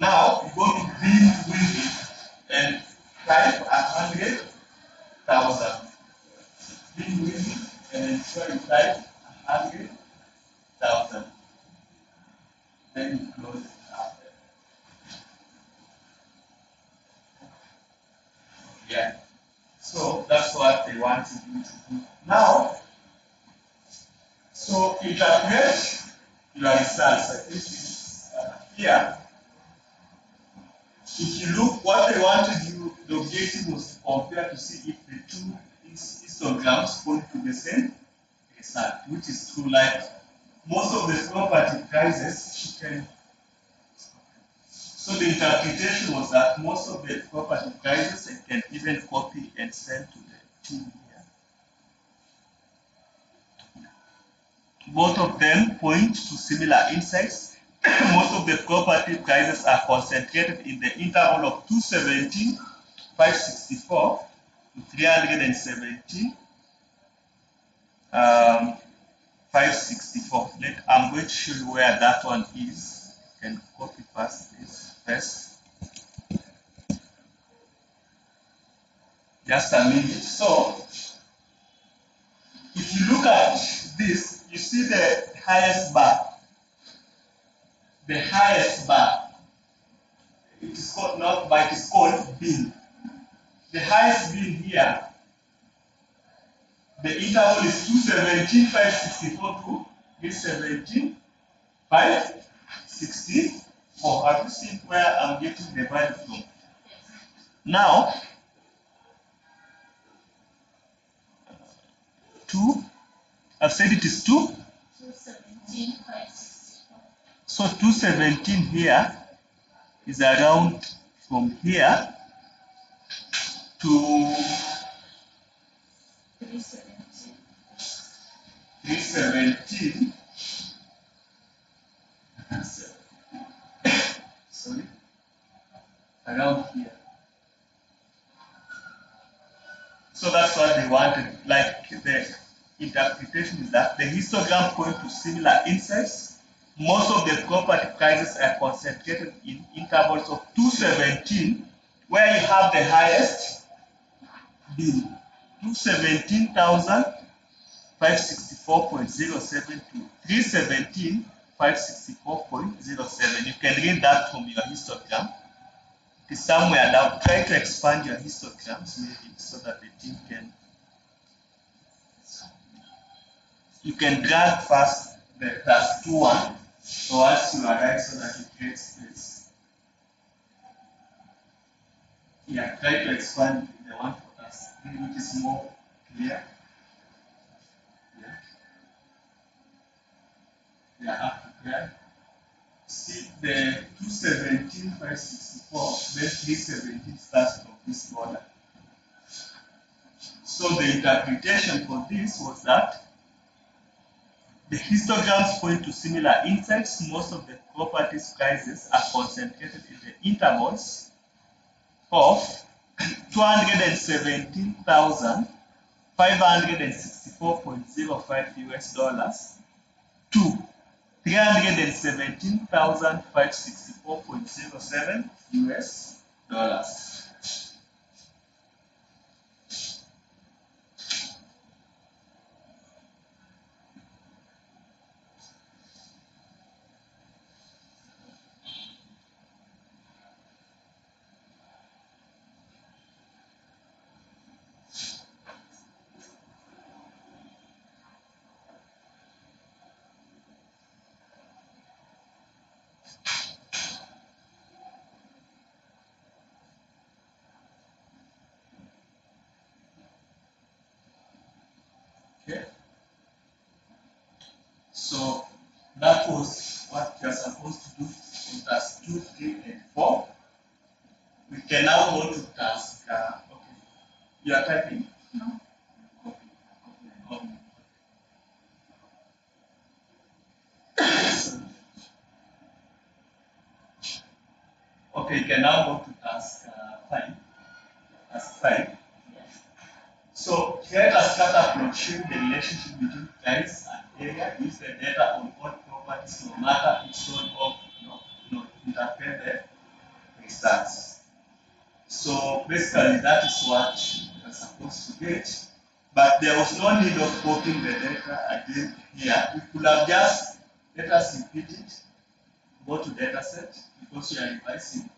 now you go to bin window and type 100,000. Bin window and ensure you type 100,000. Then you close it after. Yeah. So that's what they wanted you to do. Now, so interpret your results. I think it's here. If you look, what they wanted you, the objective was to compare to see if the two histograms point to the same result, which is true. Like most of the property prices, you can. So the interpretation was that most of the property prices I can even copy and send to the team here. Both of them point to similar insights. Most of the property prices are concentrated in the interval of 217, 564 to 317, 564. I'm going to show you where that one is. You can copy paste this first. Just a minute. So, if you look at this, you see the highest bar. The highest bar. It is called not bar, it is called bin. The highest bin here, the interval is 217, 564 to 317, 564. Have you seen where I'm getting the value from? Now, 2, I've said it is 2. 217, 564. So 217 here is around from here to 317. 317. Sorry, around here. So that's what they wanted. Like the interpretation is that the histogram point to similar insights. Most of the property prices are concentrated in intervals of 217, where you have the highest bill, 217,564.07 to 317,564.07. You can read that from your histogram. It is somewhere down. Try to expand your histograms maybe so that the team can. You can drag first the task 2 one So once you arrive so that it creates space. Yeah, try to expand the one for us, which is more clear. Yeah, yeah, up to here. See the 217,564, then 317 starts from this border. So the interpretation for this was that the histograms point to similar insights. Most of the properties prices are concentrated in the intervals of 217,564.05 US dollars to 317,564.07 US dollars. Okay. So that was what you are supposed to do in task 2, 3, and 4. We can now go to task. Okay. You are typing? No. Okay. So, okay, you can now go to task 5. Task 5. Yes. So create a scatter plot showing the relationship between price and area. Use the data on all properties, no matter its zone of interpret the results. So basically that is what you're supposed to get. But there was no need of copying the data again here. We could have just let us repeat it, go to data set because you are revising.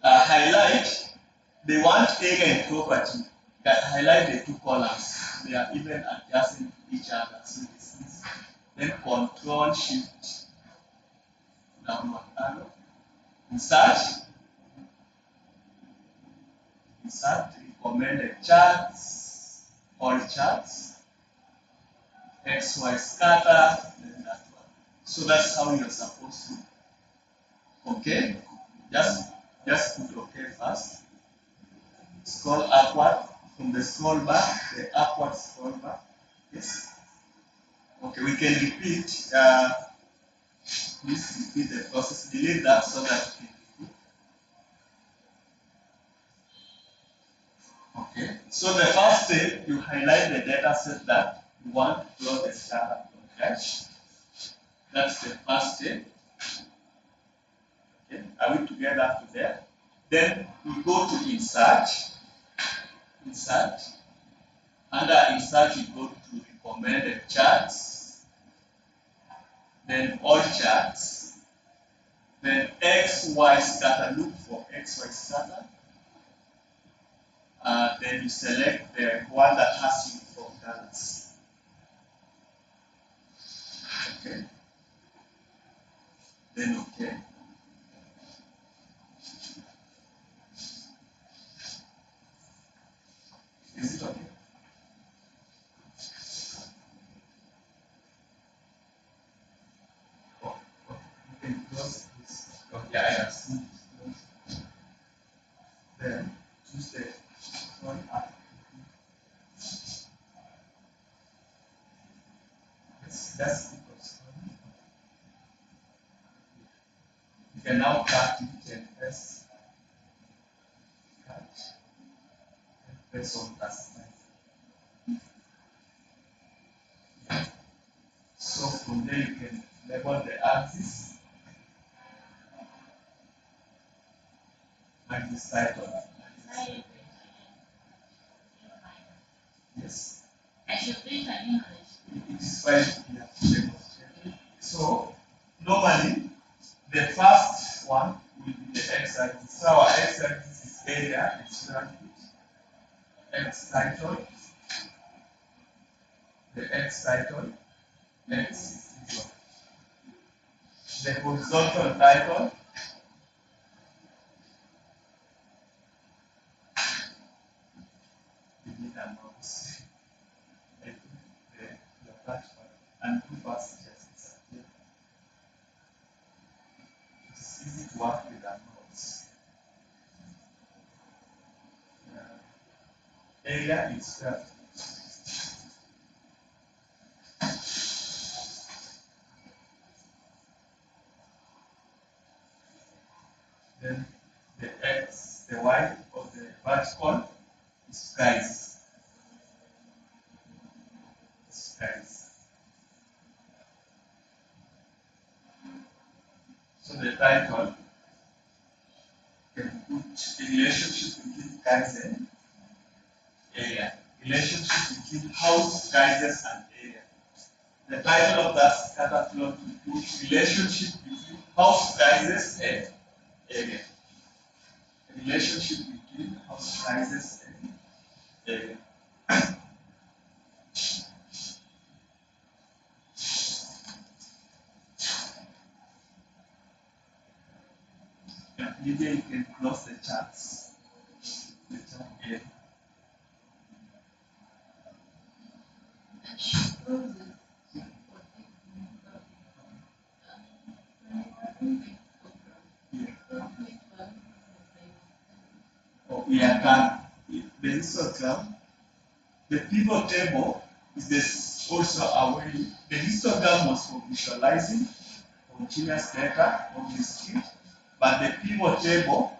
Highlight, they want area and property. Highlight the two columns. They are even adjacent to each other. So it's easy. Then Control Shift downward arrow. Insert, recommended charts, all charts, XY scatter, then that one. So that's how you're supposed to. Okay? Just put okay first. Scroll upward from the scroll bar, the upward scroll bar. Yes. Okay, we can repeat. Please repeat the process. Delete that so that we can repeat. Okay. So the first step, you highlight the data set that you want to plot the scatter plot. Right? That's the first step. Okay. Are we together up to there? Then we go to insert. Insert. Under insert, you go to recommended charts. Then all charts. Then XY scatter. Look for XY scatter. Then you select the one that has uniform colors. Okay. Then okay. Is it okay? Oh, okay. You can close this. Okay, I have seen this. Then choose the one up. That's because you can now cut it and press cut and press on task time. So from there you can label the axis title. Yes. I should print an English. It is fine here. So normally the first one will be the x-axis. So our x-axis is area, it's square feet. X title, the x title, x is this one. The horizontal title. We need a mouse. I think the touchpad and two bars just disappear. It's easy to work with a mouse. Area is then the X, the Y of the vertical is price. It's price. So the title can put a relationship between price and area. Relationship between house prices and area. The title of that scatter plot will put relationship between house prices and area. Relationship between house prices and area. And here you can close the charts. The chart area. Oh, the histogram. The pivot table is this also a way. The histogram was for visualizing continuous data on the street, but the pivot table,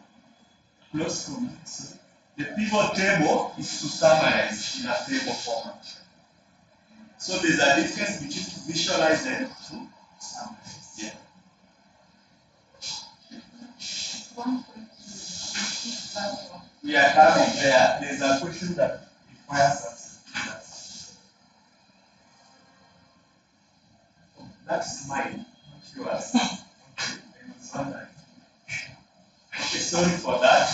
close from it, so the pivot table is to summarize in a table format. So there's a difference between to visualize and to summarize. Yeah. We are coming there. There's a question that requires us to do that. That's mine, not yours. Okay, I was wondering. Okay, sorry for that.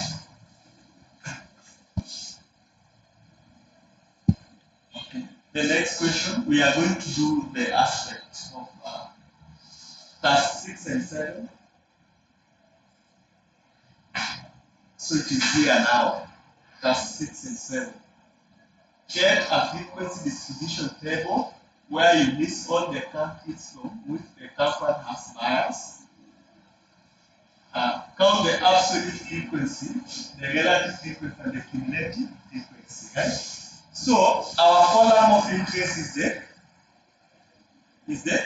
Okay. The next question, we are going to do the aspect of task 6 and 7. So it is here now, task 6 and 7. Get a frequency distribution table where you list all the countries from which the company has buyers. Count the absolute frequency, the relative frequency, and the cumulative frequency. Right? So our column of interest is the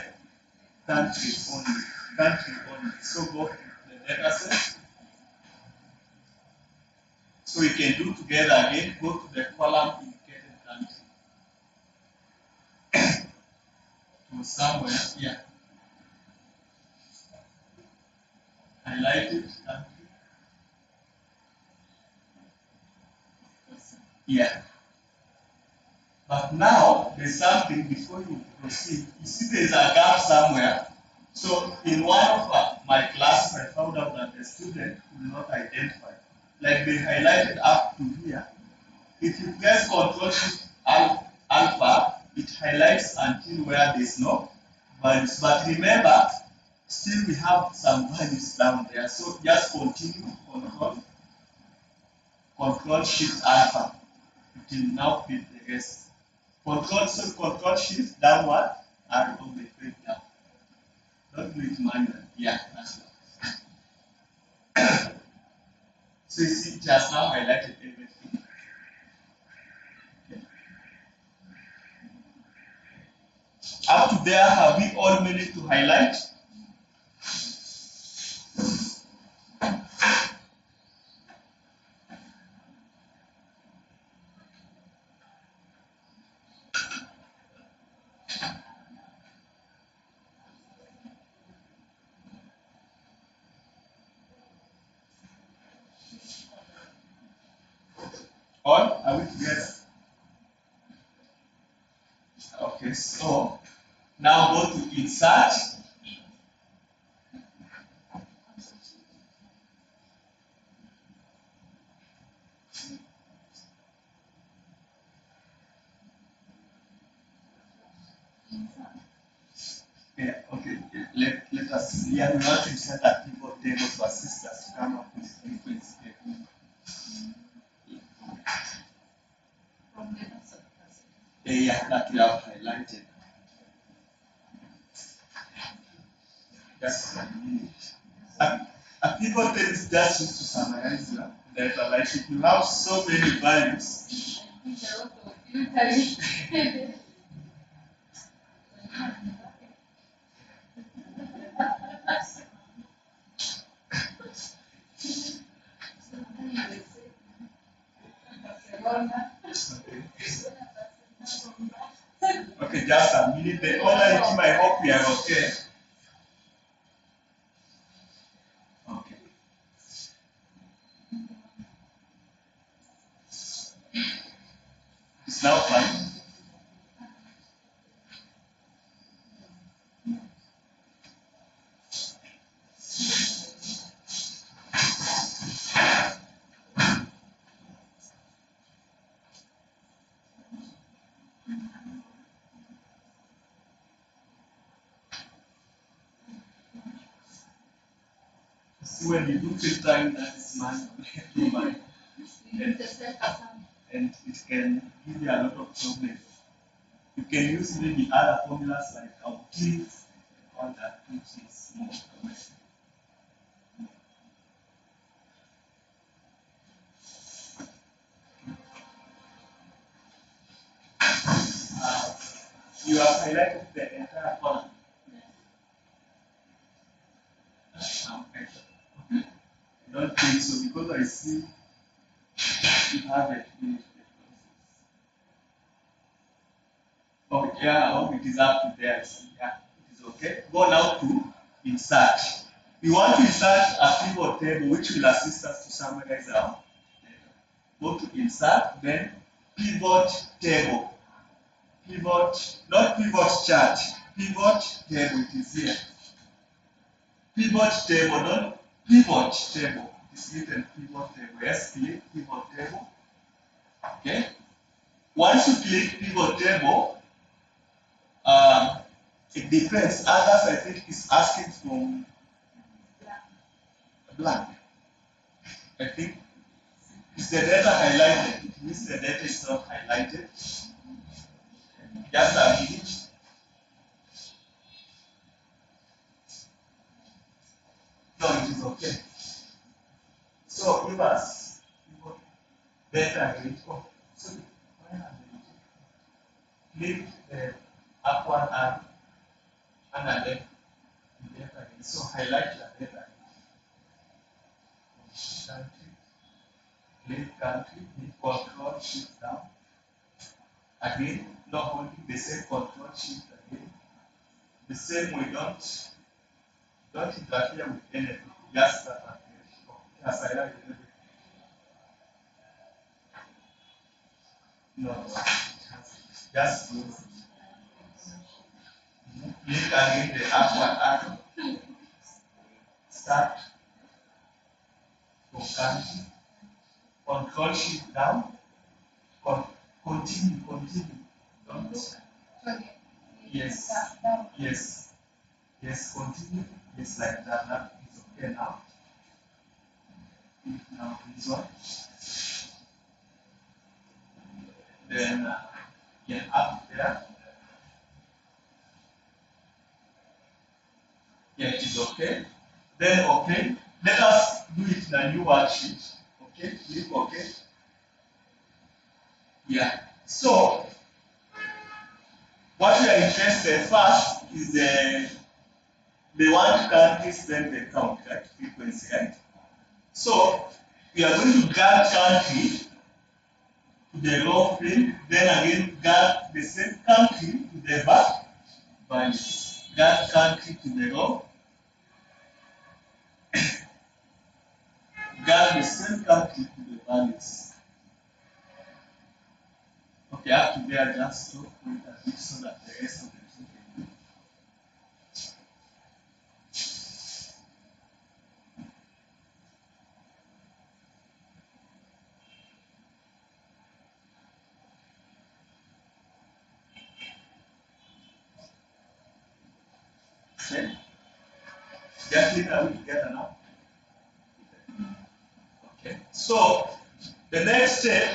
country only. Country only. So go to the data set. So we can do together again. Go to the column indicated country. To somewhere here. Highlighted country. Yeah. But now there's something before you proceed. You see there's a gap somewhere. So in one of my classes, I found out that the student will not identify. Like they highlighted up to here. If you press Control Shift Alpha, it highlights until where there's no values. But remember, still we have some values down there. So just continue Control Shift Alpha. It will now fit the rest. Control Shift downward arrow on the page down. Don't do it manually. Yeah, that's right. So you see, it has now highlighted everything. Okay. Up to there, have we all managed to highlight? All? Are we together? Okay, so now go to insert. Yeah, okay. Let us Yeah, we want to insert a pivot table to assist us to come up with frequency table. Yeah, that we have highlighted. Just a minute. A pivot table is just used to summarize your data. Like if you have so many values, okay, just a minute. The online team, I hope we are okay. Okay. It's now fine. See, when you do filtering, that is manual, and it can give you a lot of problems. You can use maybe other formulas like output, all that, which is more common. You have highlighted the entire column. I don't think so because I see you haven't finished the process. Oh, yeah, I hope it is up to there. Yeah, it is okay. Go now to insert. We want to insert a pivot table which will assist us to summarize our data. Go to insert, then pivot table. Pivot, not pivot chart, pivot table, it is here. Pivot table, not pivot table. It's written pivot table. Yes, click pivot table. Okay. Once you click pivot table, it depends. Others, I think, is asking for blank. I think is the data highlighted? It means the data is not highlighted. Just a minute. No, it is okay. So give us data again. Oh, sorry. Click the upward arrow and then the data again. So highlight your data. Country, click country, hit control shift down. Again, not holding the same control shift again. The same way, don't interfere with anything. Just start again. As I like it. No, just close it. Click again the upward arrow. Start from country. Control shift down. Continue. Don't. Yes. Yes. Yes. Continue. Yes, like that. That is okay now. Now this one. Then get up there. Yeah, it is okay. Then okay. Let us do it in a new worksheet. Okay, click okay. Yeah. So what we are interested first is the one countries, then the count, right? Frequency, right? So we are going to guard country to the raw field, then again guard the same country to the back values. Guard country to the raw, guard the same country to the values. Okay, up to there, just to wait a bit so that the rest of the team can do. Okay. Yeah, click I will get enough. Okay. So the next step,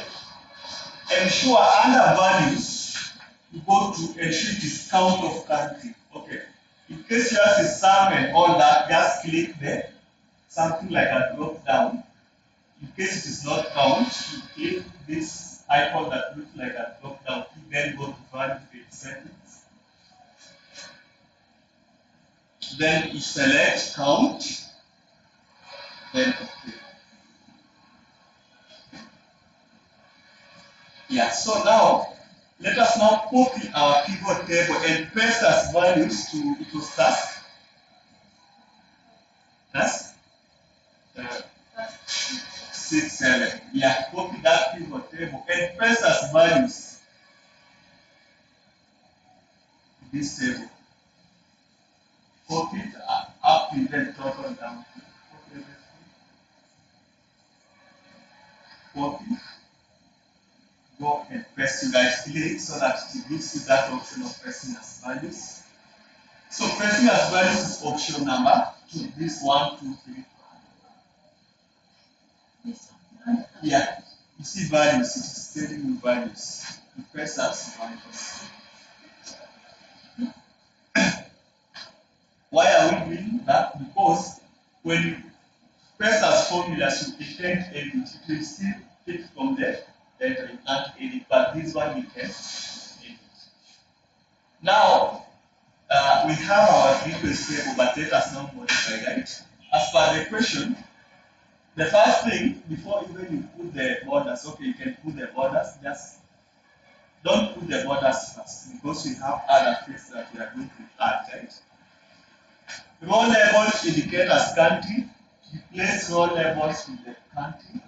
ensure under values, you go to ensure it is count of country. Okay. In case yours is sum and all that, just click there, something like a drop down. In case it is not count, you click this icon that looks like a drop down, then go to value settings. Then you select count, then okay. Yeah, so now let us now copy our pivot table and paste as values to it was task. Task 6, 7. Yeah, copy that pivot table and paste as values to this table. Copy it up to then total down. Copy, go and paste. You guys click so that it gives you that option of pasting as values. So pasting as values is option number 2. This 1, 2, 3. Yeah, you see values, it is telling you values. You press as values. Why are we doing that? Because when you press as formulas, you can't edit. It will still take from there, then you can't edit, but this one you can edit. Now, we have our request table, but let us now modify, right? As per the question, the first thing, before even you put the borders, okay, you can put the borders, just don't put the borders first, because we have other things that we are going to add, right? Row labels indicate as country, replace row labels with the country.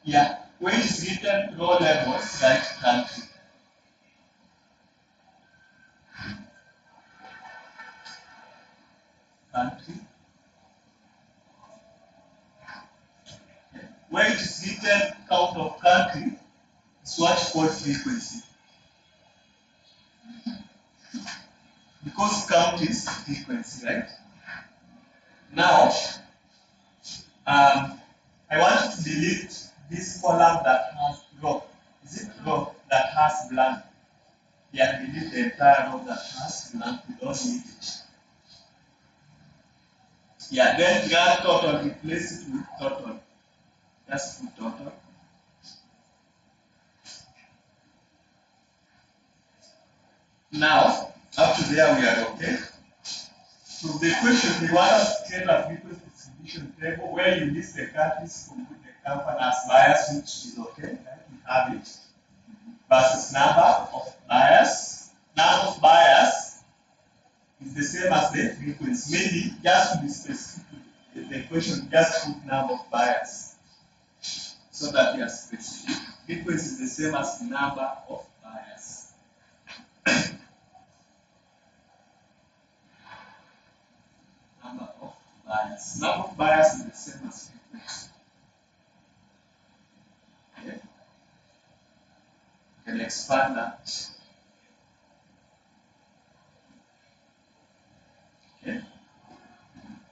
Yeah, where it is written row labels, write country. Country. Where it is written count of country, it's what you call frequency. Because count is frequency, right? Now, I want to delete this column that has row. Is it row that has blank? Yeah, delete the entire row that has blank. We don't need it. Yeah, then grab total, replace it with total. Just put total. Now, up to there we are okay. So the question they want us to create a frequency distribution table where you list the countries from which the company has buyers, which is okay, like we have it, versus number of buyers. Number of buyers is the same as the frequency. Maybe just to be specific, the question just put number of buyers so that we are specific. Frequency is the same as the number of buyers. Number of buyers. Number of buyers is the same as frequency. Okay. You can expand that. Okay.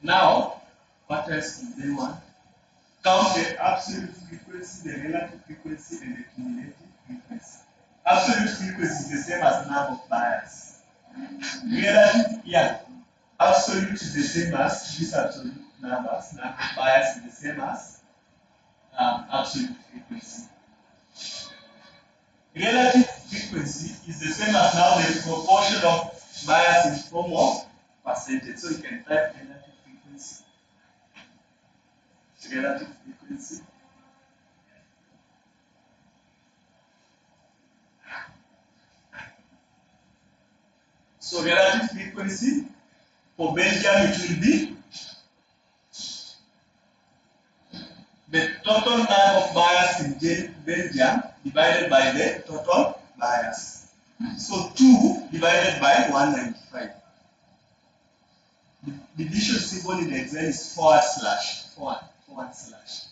Now, what else do they want? Count the absolute frequency, the relative frequency, and the cumulative frequency. Absolute frequency is the same as the number of buyers. Relative, yeah. Absolute is the same as these absolute numbers. Number of buyers is the same as absolute frequency. Relative frequency is the same as now the proportion of buyers in form of percentage. So you can type relative frequency. Relative frequency. So relative frequency for Belgium it will be the total number of buyers in Belgium divided by the total buyers. So 2 divided by 195. The division symbol in Excel is forward slash. Forward slash.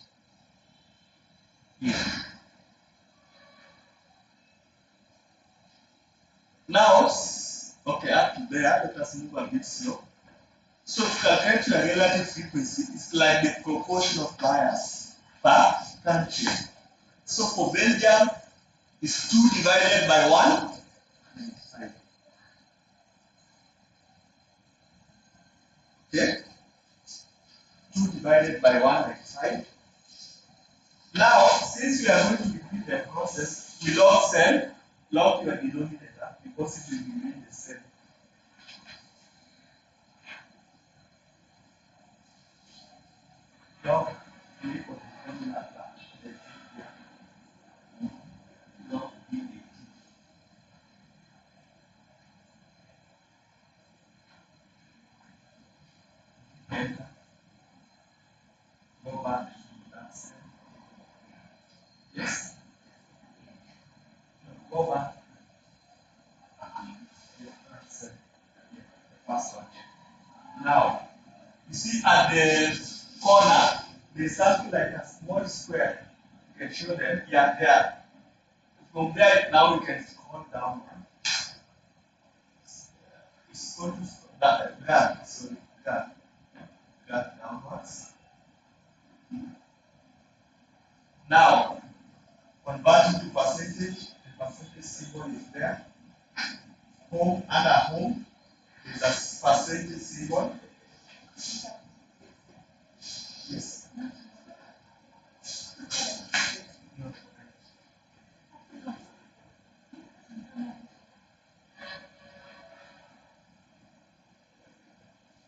Yeah. Now, okay, up to there, let us move a bit slow. So to calculate your relative frequency, it's like the proportion of buyers per country. So for Belgium, it's 2 divided by 1. Okay? 2 divided by 195. Now, since we are going to repeat the process, we log cell, log your denominator because it will remain the same. Log click on the formula log D18. Enter. Go back to that cell. Yes. Go back. Yes, that's the password. Now, you see at the corner, there's something like a small square. You can show them. Yeah, there. From there, now you can scroll down. It's going to that, sorry, that downwards. Now, converting to percentage, the percentage symbol is there. Home, under home, is a percentage symbol. Yes. No.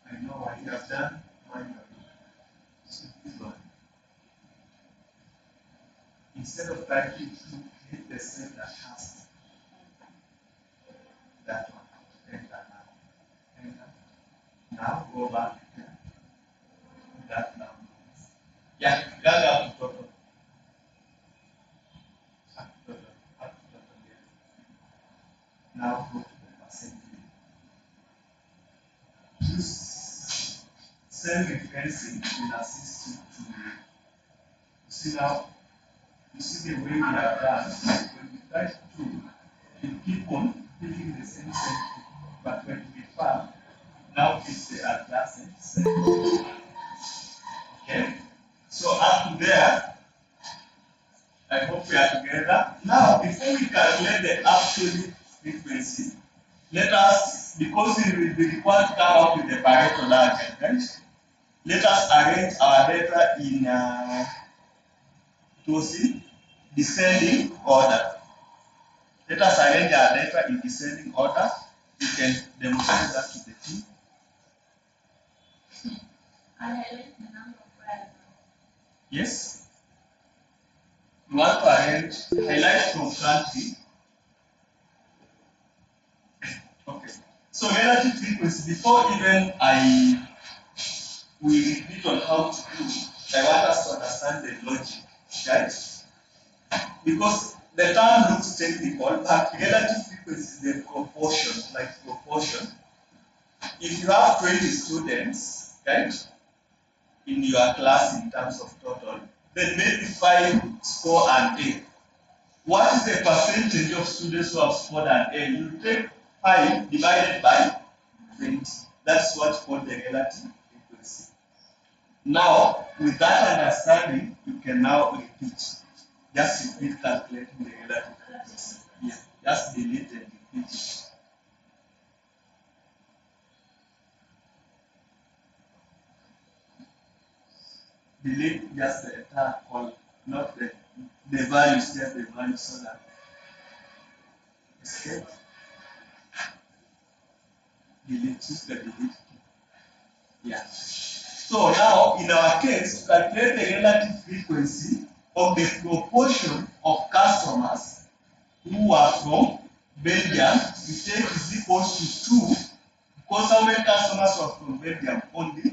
I know what you have done manually. So this one. Instead of typing to hit the cell that has that one. Enter now. Enter. Now go back to that number. Yeah, drag out to total. Up to total. Up to total. Yeah. Now go to the percentage. This cell referencing will assist you to see now. You see the way we have done. When we type 2, we keep on picking the same cell, but when we found, now it's the adjacent cell. Okay? So up to there, I hope we are together. Now, before we calculate the absolute frequency, let us, because we will be required to come up with the Pareto diagram, right? Let us arrange our data in descending order. Let us arrange our data in descending order. You can demonstrate that to the team. I highlight the number of variables. Yes. You want to arrange, highlight from country. Okay. So relative frequency, before even we repeat on how to do, I want us to understand the logic, right? Because the term looks technical, but relative frequency is the proportion, like proportion. If you have 20 students, right, in your class in terms of total, then maybe 5 score an A. What is the percentage of students who have scored an A? You take 5 divided by 20. That's what's called the relative frequency. Now, with that understanding, you can now repeat. Just repeat calculating the relative frequency. Yeah, just delete and repeat it. Delete just the entire column, not the values, just the values so that escape. Delete, choose the delete key. Yeah. So now, in our case, to calculate the relative frequency of the proportion of customers who are from Belgium, we take is equals to 2, because how many customers are from Belgium? Only 2.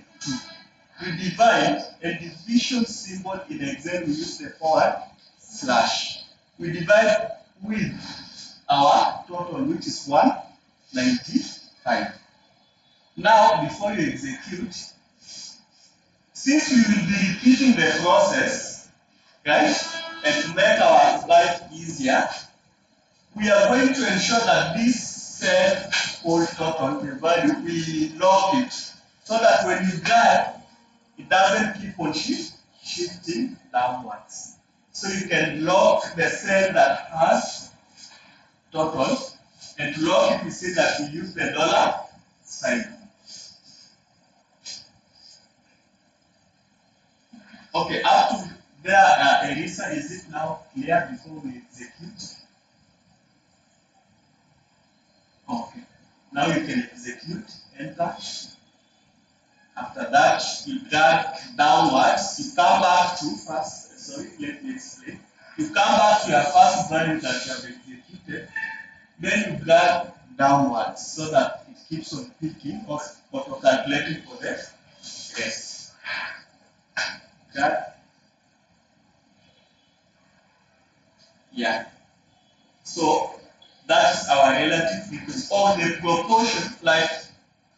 We divide a division symbol in Excel, we use the forward slash. We divide with our total, which is 195. Now, before you execute, since we will be repeating the process, right, and to make our life easier, we are going to ensure that this cell called total, the value, we log it so that when you drag, it doesn't keep on shifting downwards. So you can lock the cell that has total, and to lock it, you see that you use the dollar sign. Okay, up to there, Elisa, is it now clear before we execute? Okay. Now you can execute, enter. After that, you drag downwards. You come back to first, sorry, let me explain. You come back to your first value that you have executed, then you drag downwards so that it keeps on picking or auto calculating for the rest. Drag. Yeah. So that's our relative frequency or the proportion, like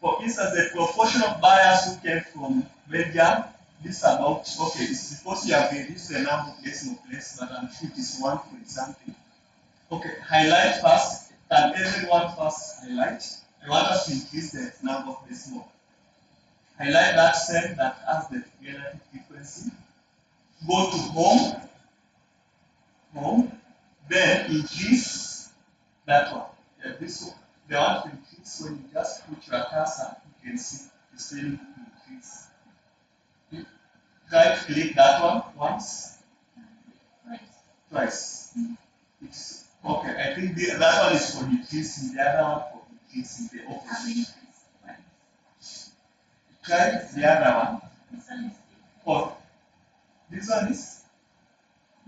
for instance, the proportion of buyers who came from Belgium, this about, okay, it's because you have reduced the number of decimal places, but I'm sure it is 1 point something. Okay, highlight first. Can everyone first highlight? I want us to increase the number of decimal. Highlight that cell that has the relative frequency. Go to home, then increase that one. Yeah, this one. The one to increase, when you just put your cursor, you can see the spelling increase. Right click that one once, twice. It's okay. I think that one is for decreasing, the other one for increasing the opposite. Try the other one. Oh, this one is?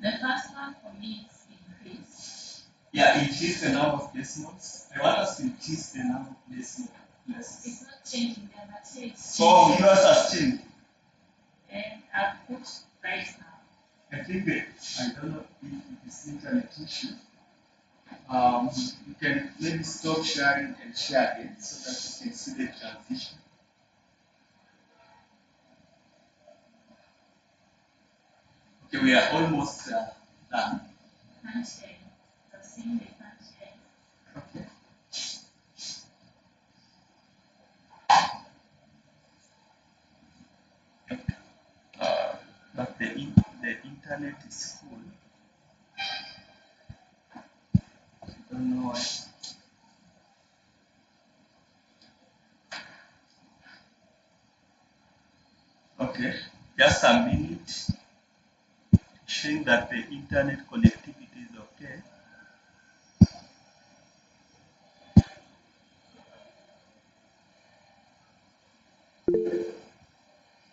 The first one for me is increase. Yeah, increase the number of decimals. I want us to increase the number of decimal places. It's not changing there, but here it's changing. Oh, yours has changed. And I'll put right now. I think that, I don't know if it is internet issue. You can maybe stop sharing and share again so that you can see the transition. Okay, we are almost done. Can't share. I've seen they can't share. Okay. But the internet is full. I don't know why. Okay, just a minute. Showing that the internet connectivity is okay.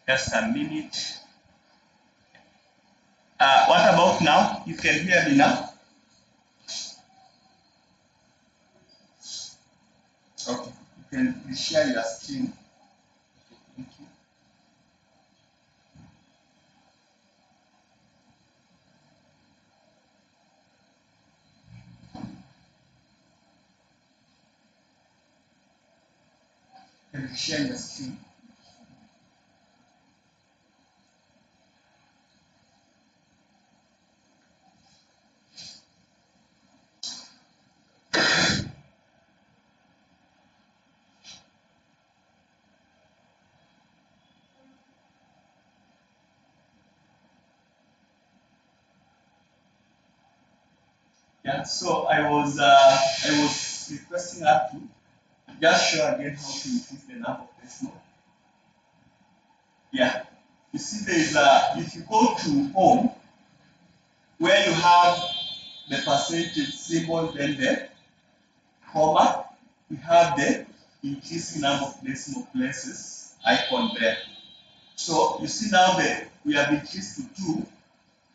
Just a minute. What about now? You can hear me now? Okay. You can share your screen. Thank you. Can you share your screen? Yeah. So I was requesting her to just show again how to increase the number of decimal. Yeah. You see, there is if you go to home, where you have the percentage symbol, then the comma, we have the increasing number of decimal places icon there. So you see now that we have increased to 2.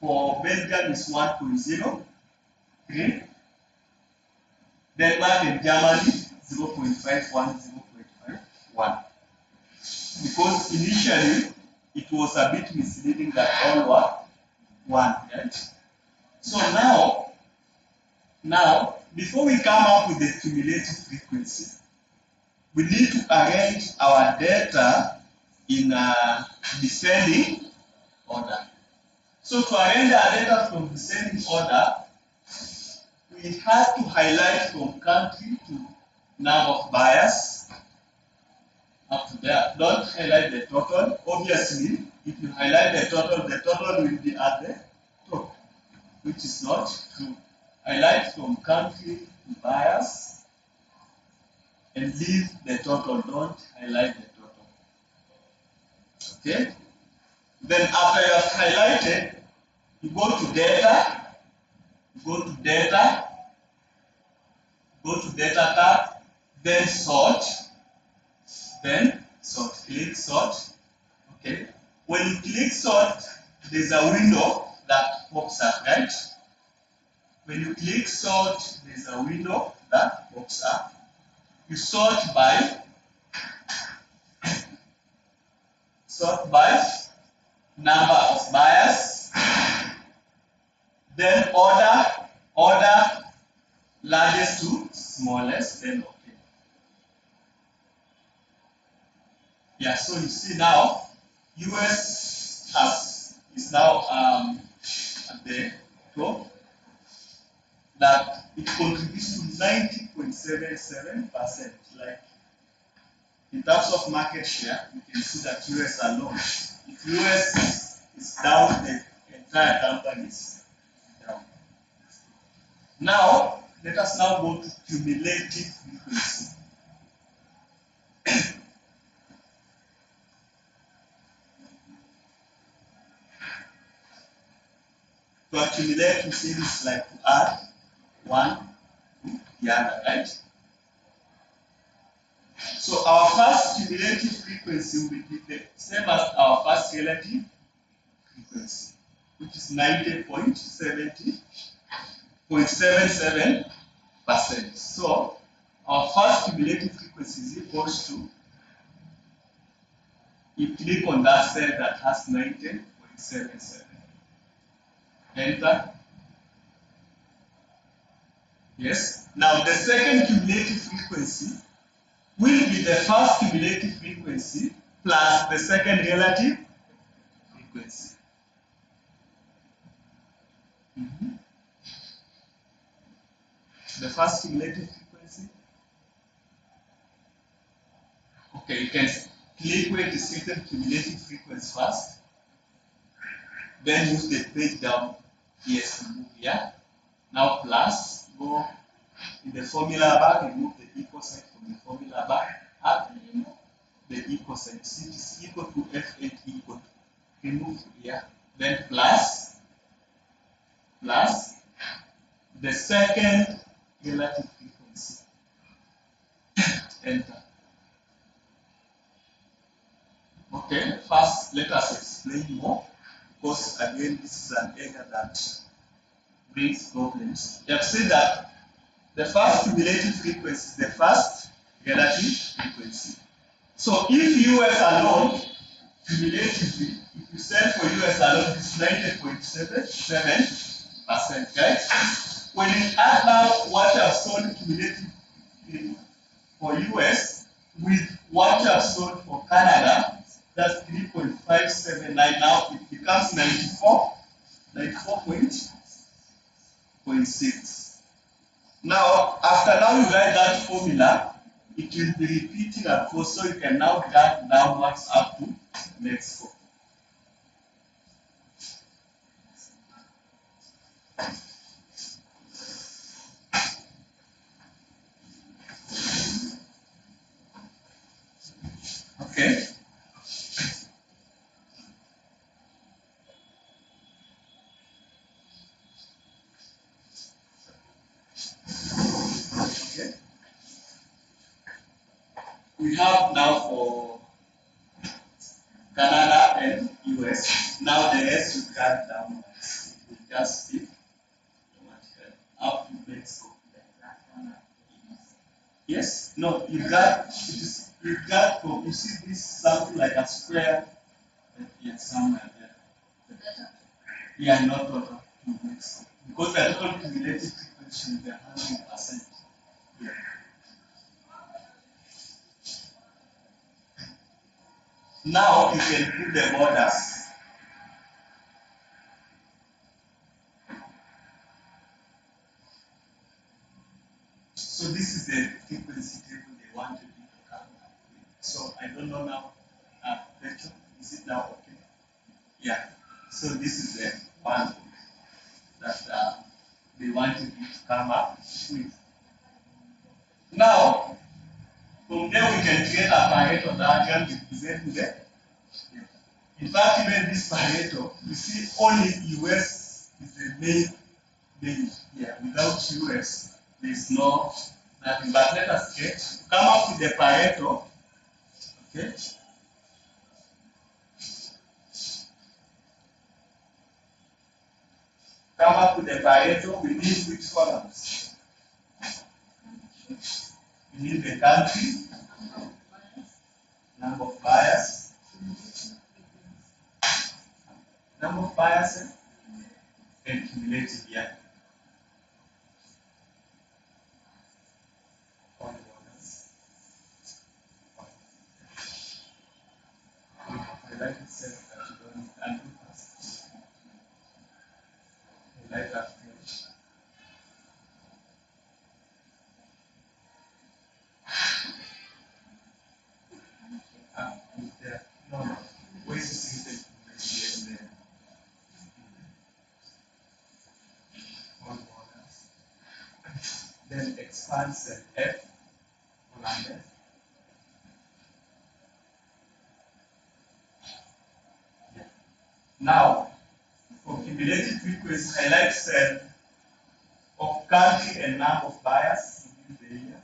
For Belgium is 1.03. Denmark and Germany 0.51, 0.51. Because initially it was a bit misleading that all were 1, right? So now, before we come up with the cumulative frequency, we need to arrange our data in a descending order. So to arrange our data from descending order, we have to highlight from country to number of buyers. up to there. Don't highlight the total. Obviously, if you highlight the total will be at the top, which is not true. Highlight from country to buyers and leave the total. Don't highlight the total. Okay? Then after you have highlighted, you go to data, go to data, go to data tab, then sort, click sort. Okay. When you click sort, there's a window that pops up, right? When you click sort, there's a window that pops up. You sort by number of buyers, then order largest to smallest, then okay. Yeah, so you see now US is now at the top, that it contributes to 90.77%. Like in terms of market share, you can see that US alone. If US is down, the entire company is down. Now, let us now go to cumulative frequency. To accumulate, we say it's like to add one to the other, right? So our first cumulative frequency will be the same as our first relative frequency, which is 90.77%. So our first cumulative frequency is equals to, you click on that cell that has 90.77. Enter. Yes. Now the second cumulative frequency will be the first cumulative frequency plus the second relative frequency. The first cumulative frequency. Okay, you can click where it is written cumulative frequency first. Then use the page down here to move here. Now plus, go in the formula bar, remove the equal sign from the formula bar, add the equal sign. See, it is equal to F8 equal to, remove here. Then plus the second relative frequency. Enter. Okay, first let us explain more, because again this is an error that brings problems. We have said that the first cumulative frequency is the first relative frequency. So if US alone, cumulatively, if you sell for US alone, it's 90.77%, right? When you add now what you have sold cumulatively for US with what you have sold for Canada, that's 3.579. Now it becomes 94.6. Now, after now you write that formula, it will be repeating at course, so you can now drag downwards up to Mexico. Okay. Okay. We have now for Canada and US. Now the rest will drag downwards. It will just stick automatically up to Mexico. Yes? No, you got from, you see this something like a square here somewhere there. Yeah, not total to Mexico. Because the total cumulative frequency will be 100%. Yeah. Now you can put the borders. So this is the frequency table they wanted you to come up with. So So I don't know now. Rachel, is it now okay? Yeah. So this is the one that they wanted you to come up with. Now, from there we can create a Pareto diagram representing the. In fact, even this Pareto, you see only US is the main here. Without US, there is no nothing. But let us come up with the Pareto. Okay. Come up with the Pareto. We need which columns? We need the country, number of buyers, and cumulative here. I like to say that you don't need to do fast. I like that page. With the no, ways to see the all borders. Then expand cell F on left. Yeah. Now, for cumulative frequency, highlight cell of country and number of buyers in the area.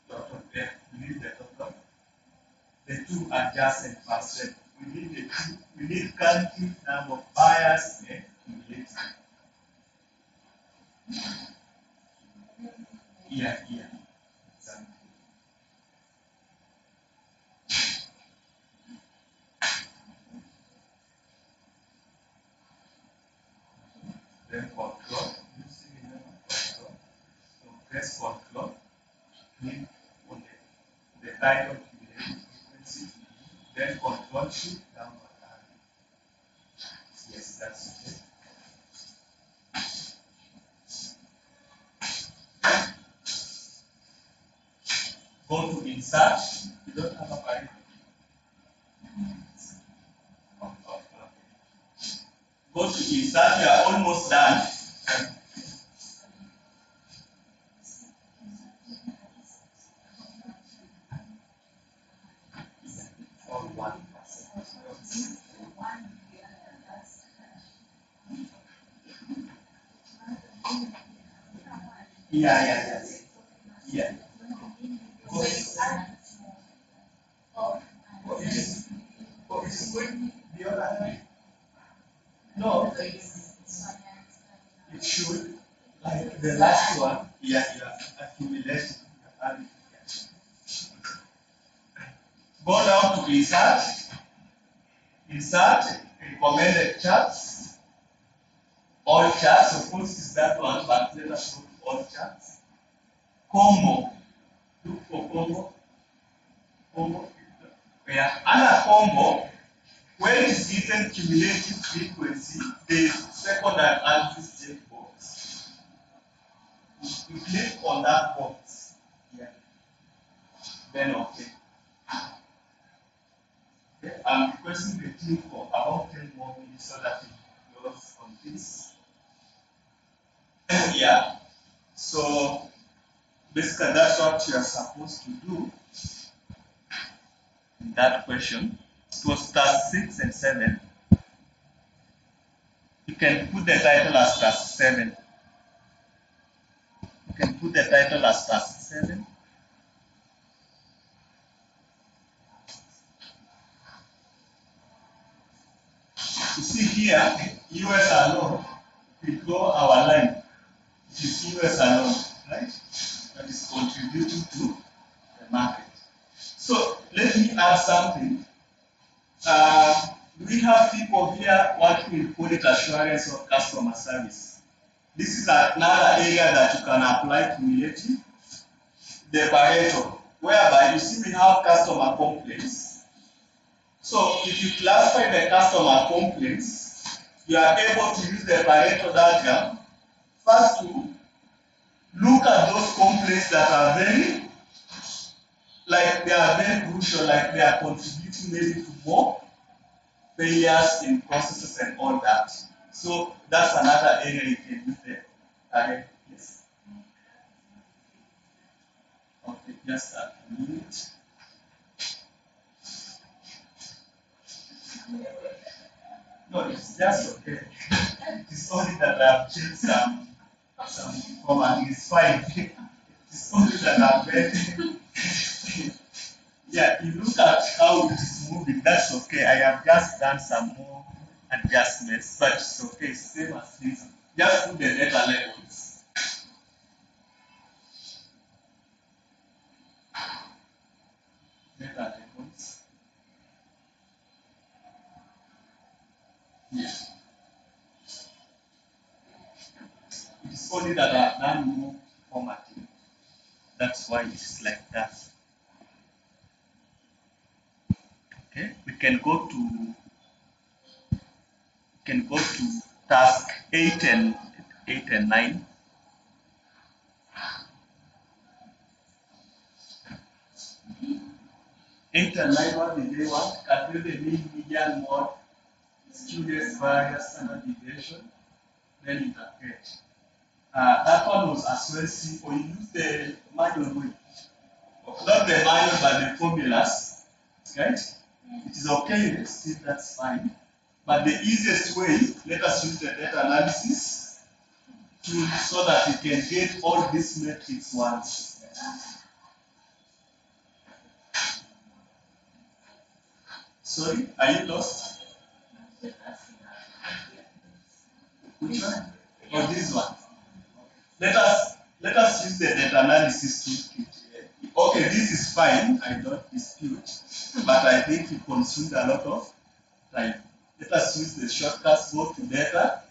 Total F, we need the total. The two adjacent percent. We need the two. We need country, number of buyers, and cumulative. Yeah. Exactly. Then control. You see, remember control. So press control. Click on the title cumulative frequency. Then control shift downward arrow. Yes, that's okay. Go to insert. You don't have a file. Go to insert. You are almost done. All 1%. Yeah. Go. It is going the other way. No, it should. Like the last one, yeah, accumulation. Go down to insert recommended charts, all charts. Of course, is that one, but let us go to all charts. Combo, look for combo. Where under combo, when it is given cumulative frequency, the second analysis checkbox. You click on that box. Yeah. Then okay. I'm requesting the team for about 10 more minutes so that we close on this. Yeah. So basically that's what you are supposed to do in that question. It was task 6 and 7. You can put the title as task 7. You can put the title as task 7. You see here, US alone, we draw our line. It is US alone, right? That is contributing to the market. So let me add something. We have people here working in quality assurance or customer service. This is another area that you can apply cumulative. The Pareto, whereby you see we have customer complaints. So if you classify the customer complaints, you are able to use the Pareto diagram first to look at those complaints that are very, like they are very crucial, like they are contributing maybe to more failures in processes and all that. So that's another area you can use the target. Yes. Okay, just a minute. No, it's just okay. It's only that I've changed some formatting. It's fine. It's only that I've made. Yeah, you look at how it is moving. That's okay. I have just done some more adjustments, but it's okay. Same as this. Just put the data levels. Data levels. Yeah. It's only that I've done more formatting. That's why it's like that. Okay, we can go to task 8 and 9. 8 and 9, what did they want? Calculate the mean, median, mode, skewness, variance, standard deviation, then interpret. That one was as well simple. You use the manual way. Not the manual, but the formulas. Right? It is okay, still that's fine. But the easiest way, let us use the data analysis tool so that we can get all these metrics once. Sorry, are you lost? Which one? Or this one? Let us use the data analysis toolkit. Okay, this is fine. I don't dispute, but I think it consumed a lot of time. Let us use the shortcuts. Go to data,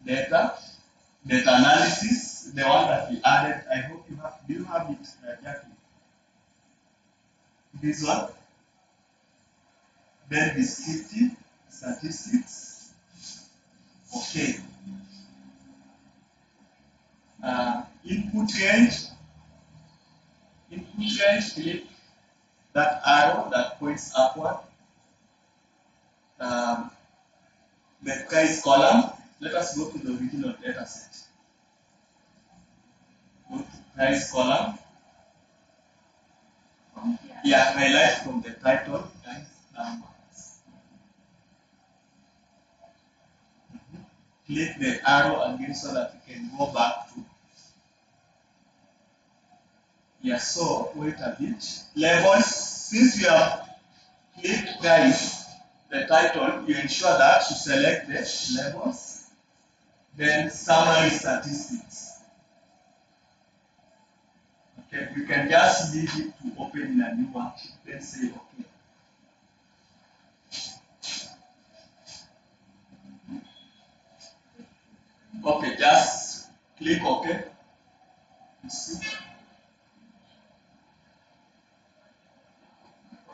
data analysis, the one that we added. I hope you have. Do you have it, Jackie? This one. Then descriptive statistics. Okay. Input range. Input range. Click that arrow that points upward. The price column. Let us go to the original data set. Go to price column. Yeah, highlight from the title. Click the arrow again so that you can go back to. Yeah, so wait a bit. Levels, since you have clicked price, the title, you ensure that you select the levels, then summary statistics. Okay, you can just leave it to open in a new worksheet, then say okay. Okay, just click OK. You see?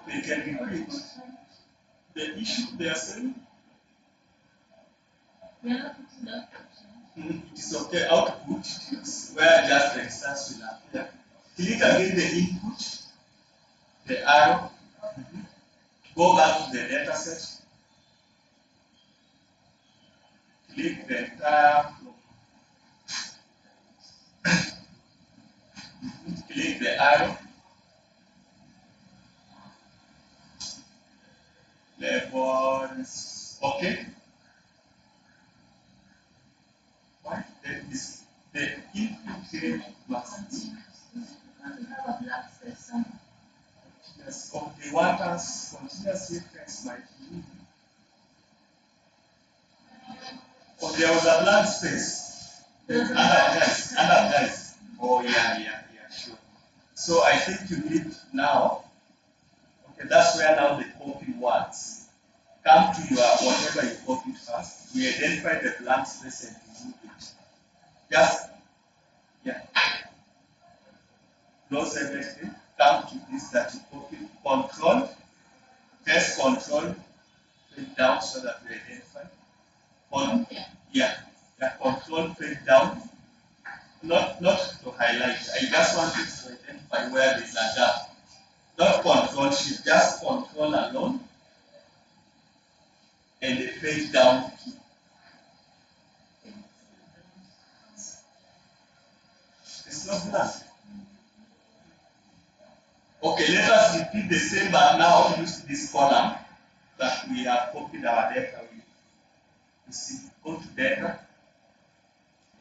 They can repeat the issue they are saying. It is okay. Output is where just the instance will appear. Click again the input, the arrow. Go back to the data set. Click the entire flow. Click the arrow. Levels. Okay. Why? Then this the input range plus. Yes, okay, what has continuous reference might be. Oh, there was a blank space. Guys. Oh, yeah, sure. So I think you need now, okay, that's where now the copy works. Come to your whatever you copied first. We identify the blank space and remove it. Just, yeah, close everything. Come to this that you copied. Control, press control, click down so that we identify. Yeah, control, click down. not to highlight. I just wanted to identify where there's a gap. Not control shift, just control alone and the fade down key. It's not blank. Okay, let us repeat the same but now use this column that we have copied our data with. You see, go to data.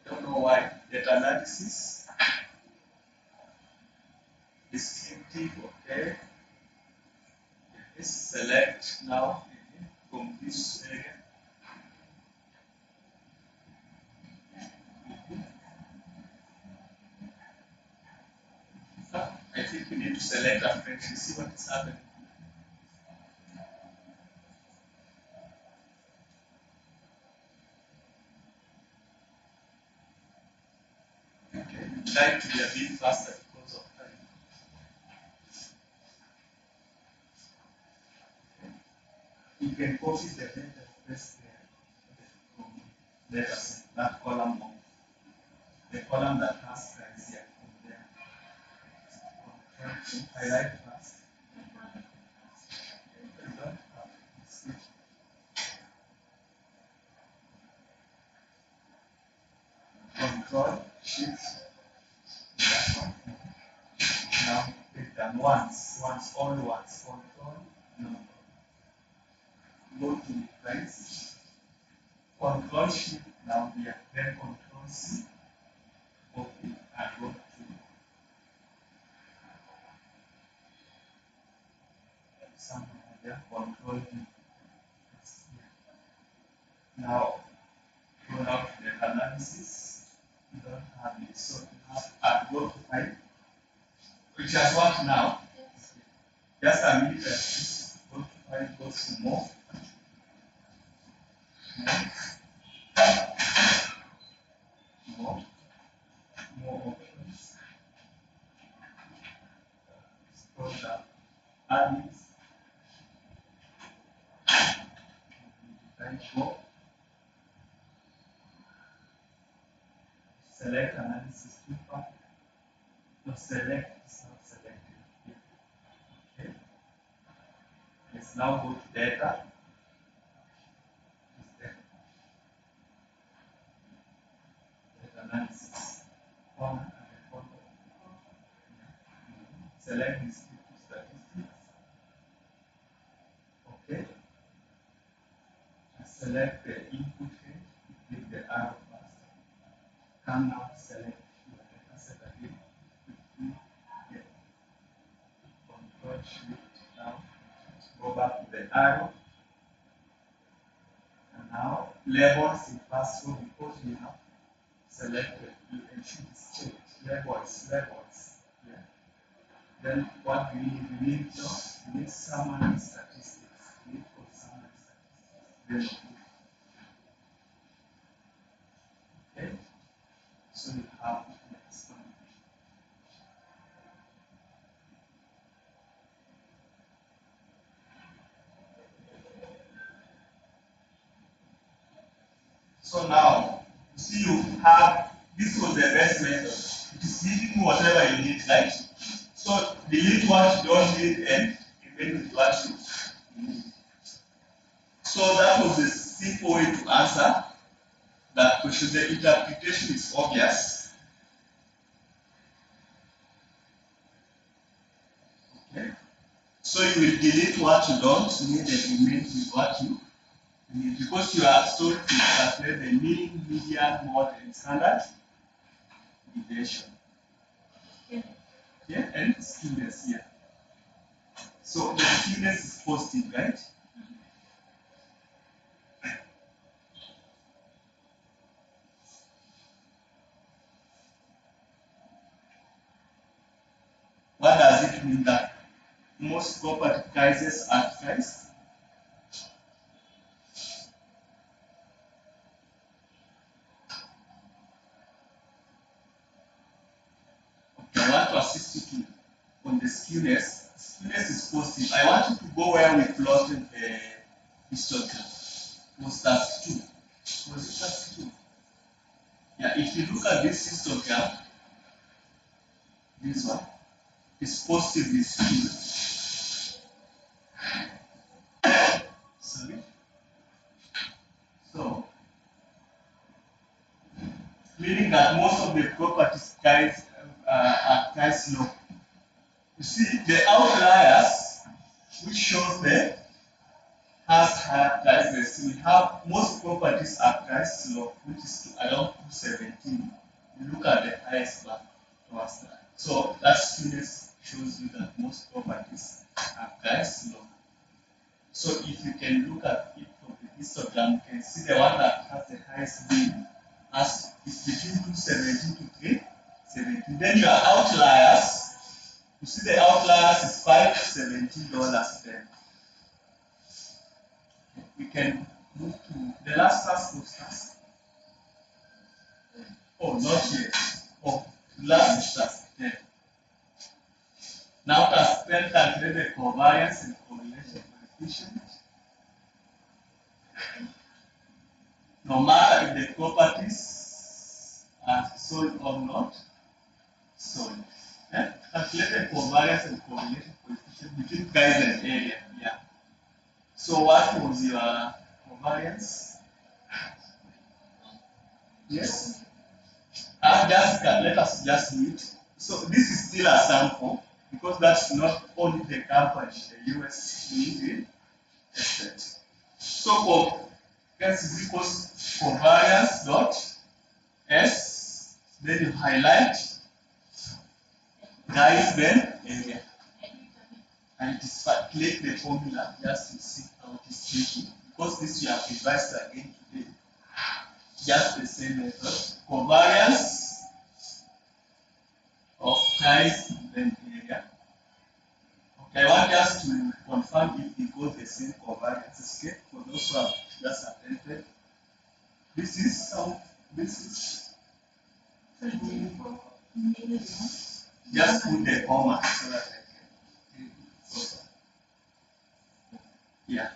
I don't know why. Data analysis. Descriptive, okay. Let's select now from this area. I think we need to select a friend to see what is happening. Okay, we try to be a bit faster because of time. You can copy the data first there from data set, that column of the column that has guys here from there. Highlight first. Control shift that one. Now click done once, only once. Control no. Go to the price. Control shift down here. Then control C. Copy and go to somewhere here. Control D. Now go down to the analysis. You don't have it, so you have and go to file. Which has what now? Just a minute. Go to file, go to more. More. More options. Scroll down. Add it. Then go. Select analysis toolbar. No, select is not selected. Okay. Let's now go to data. Data analysis. One and the photo. Select descriptive statistics. Okay. And select the input head. Click the arrow first. Come now, select your data set again. Yeah. Control shift down. Go back to the arrow. And now labels in first row because we have selected and should state labels. Yeah. Then what we need? We need summary statistics. We need for summary statistics. Then okay. So we have next one. So now you see you have this was the best method. It is giving you whatever you need, right? So delete what you don't need and remain with what you need. So that was a simple way to answer that question. The interpretation is obvious. Okay. So you will delete what you don't need and remain with what you need because you are told to calculate the mean, median, mode, and standard deviation. Okay, and skewness here. So the skewness is positive, right? What does it mean that most property prices are priced? Okay, I want to assist you on the skewness. Skewness is positive. I want you to go where we plotted the histogram. Was that 2? Was it that 2? Yeah, if you look at this histogram, this one is positively skewed. Sorry. So, meaning that most of the properties guys are price low. You see, the outliers, which shows the has higher prices. We have most properties are priced low, which is to around 217. You look at the highest one towards that. So that skewness shows you that most properties are priced low. So if you can look at it from the histogram, you can see the one that has the highest bid has is between 217 to 317. Then your outliers, you see the outliers is $517 there. We can move to the last task of task. Oh, not yet. Oh, last task 10. Now task 10 calculate the covariance and correlation coefficient. No matter if the properties are sold or not sold. Calculate the covariance and correlation coefficient between price and area. Yeah. So what was your covariance? Yes. Let us just do it. So this is still a sample because that's not only the company, the US need estate. So for S is equals covariance dot S, then you highlight price then area. And it is calculate the formula just to see how it is taken. Because this you have revised again today. Just the same method. Covariance of price then area. Okay, I want us to confirm if we got the same covariance scale for those who have just attempted. This is how this is. 24 million. Just put the comma so that I can yeah.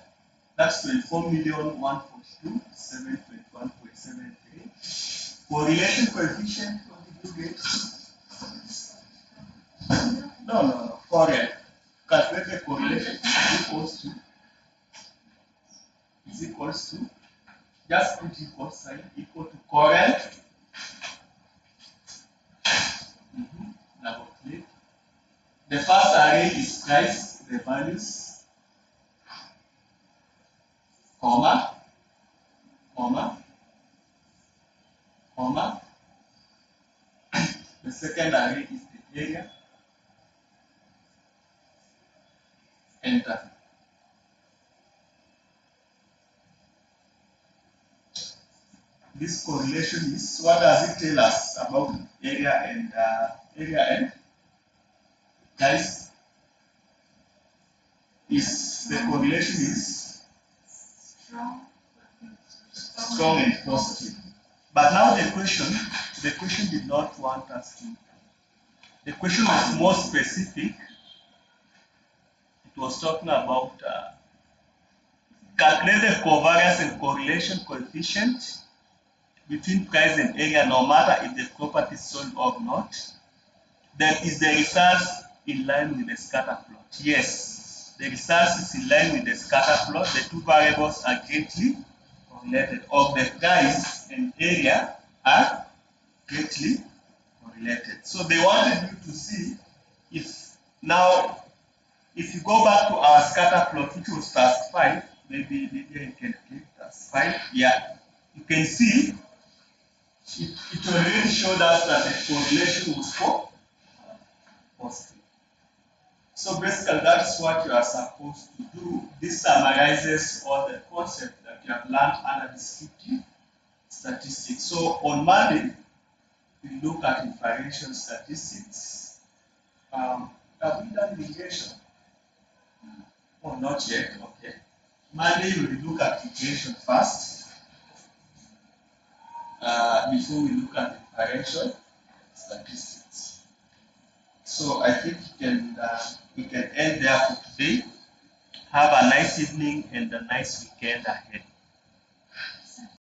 That's 24,142,721.73. Correlation coefficient, what did you get? No. Correlate. Calculate the correlation is equals to just put equal sign equal to correlate. Double click. The first array is price, the values, comma, comma, comma. The second array is the area. Enter. This correlation is what does it tell us about area and price? Is the correlation is strong and positive. But now the question did not want us to. The question was more specific. It was talking about calculate the covariance and correlation coefficient between price and area, no matter if the property is sold or not. Then is the result in line with the scatter plot? Yes, the result is in line with the scatter plot. The two variables are greatly correlated, or the price and area are greatly correlated. So they wanted you to see if now, if you go back to our scatter plot, which was task 5, maybe you can click task 5. Yeah, you can see it already showed us that the correlation was positive. So basically, that's what you are supposed to do. This summarizes all the concepts that you have learned under descriptive statistics. So on Monday, we look at inferential statistics. Have we done regression? Oh, not yet. Okay. Monday, we will look at regression first before we look at inferential statistics. So I think we can end there for today. Have a nice evening and a nice weekend ahead.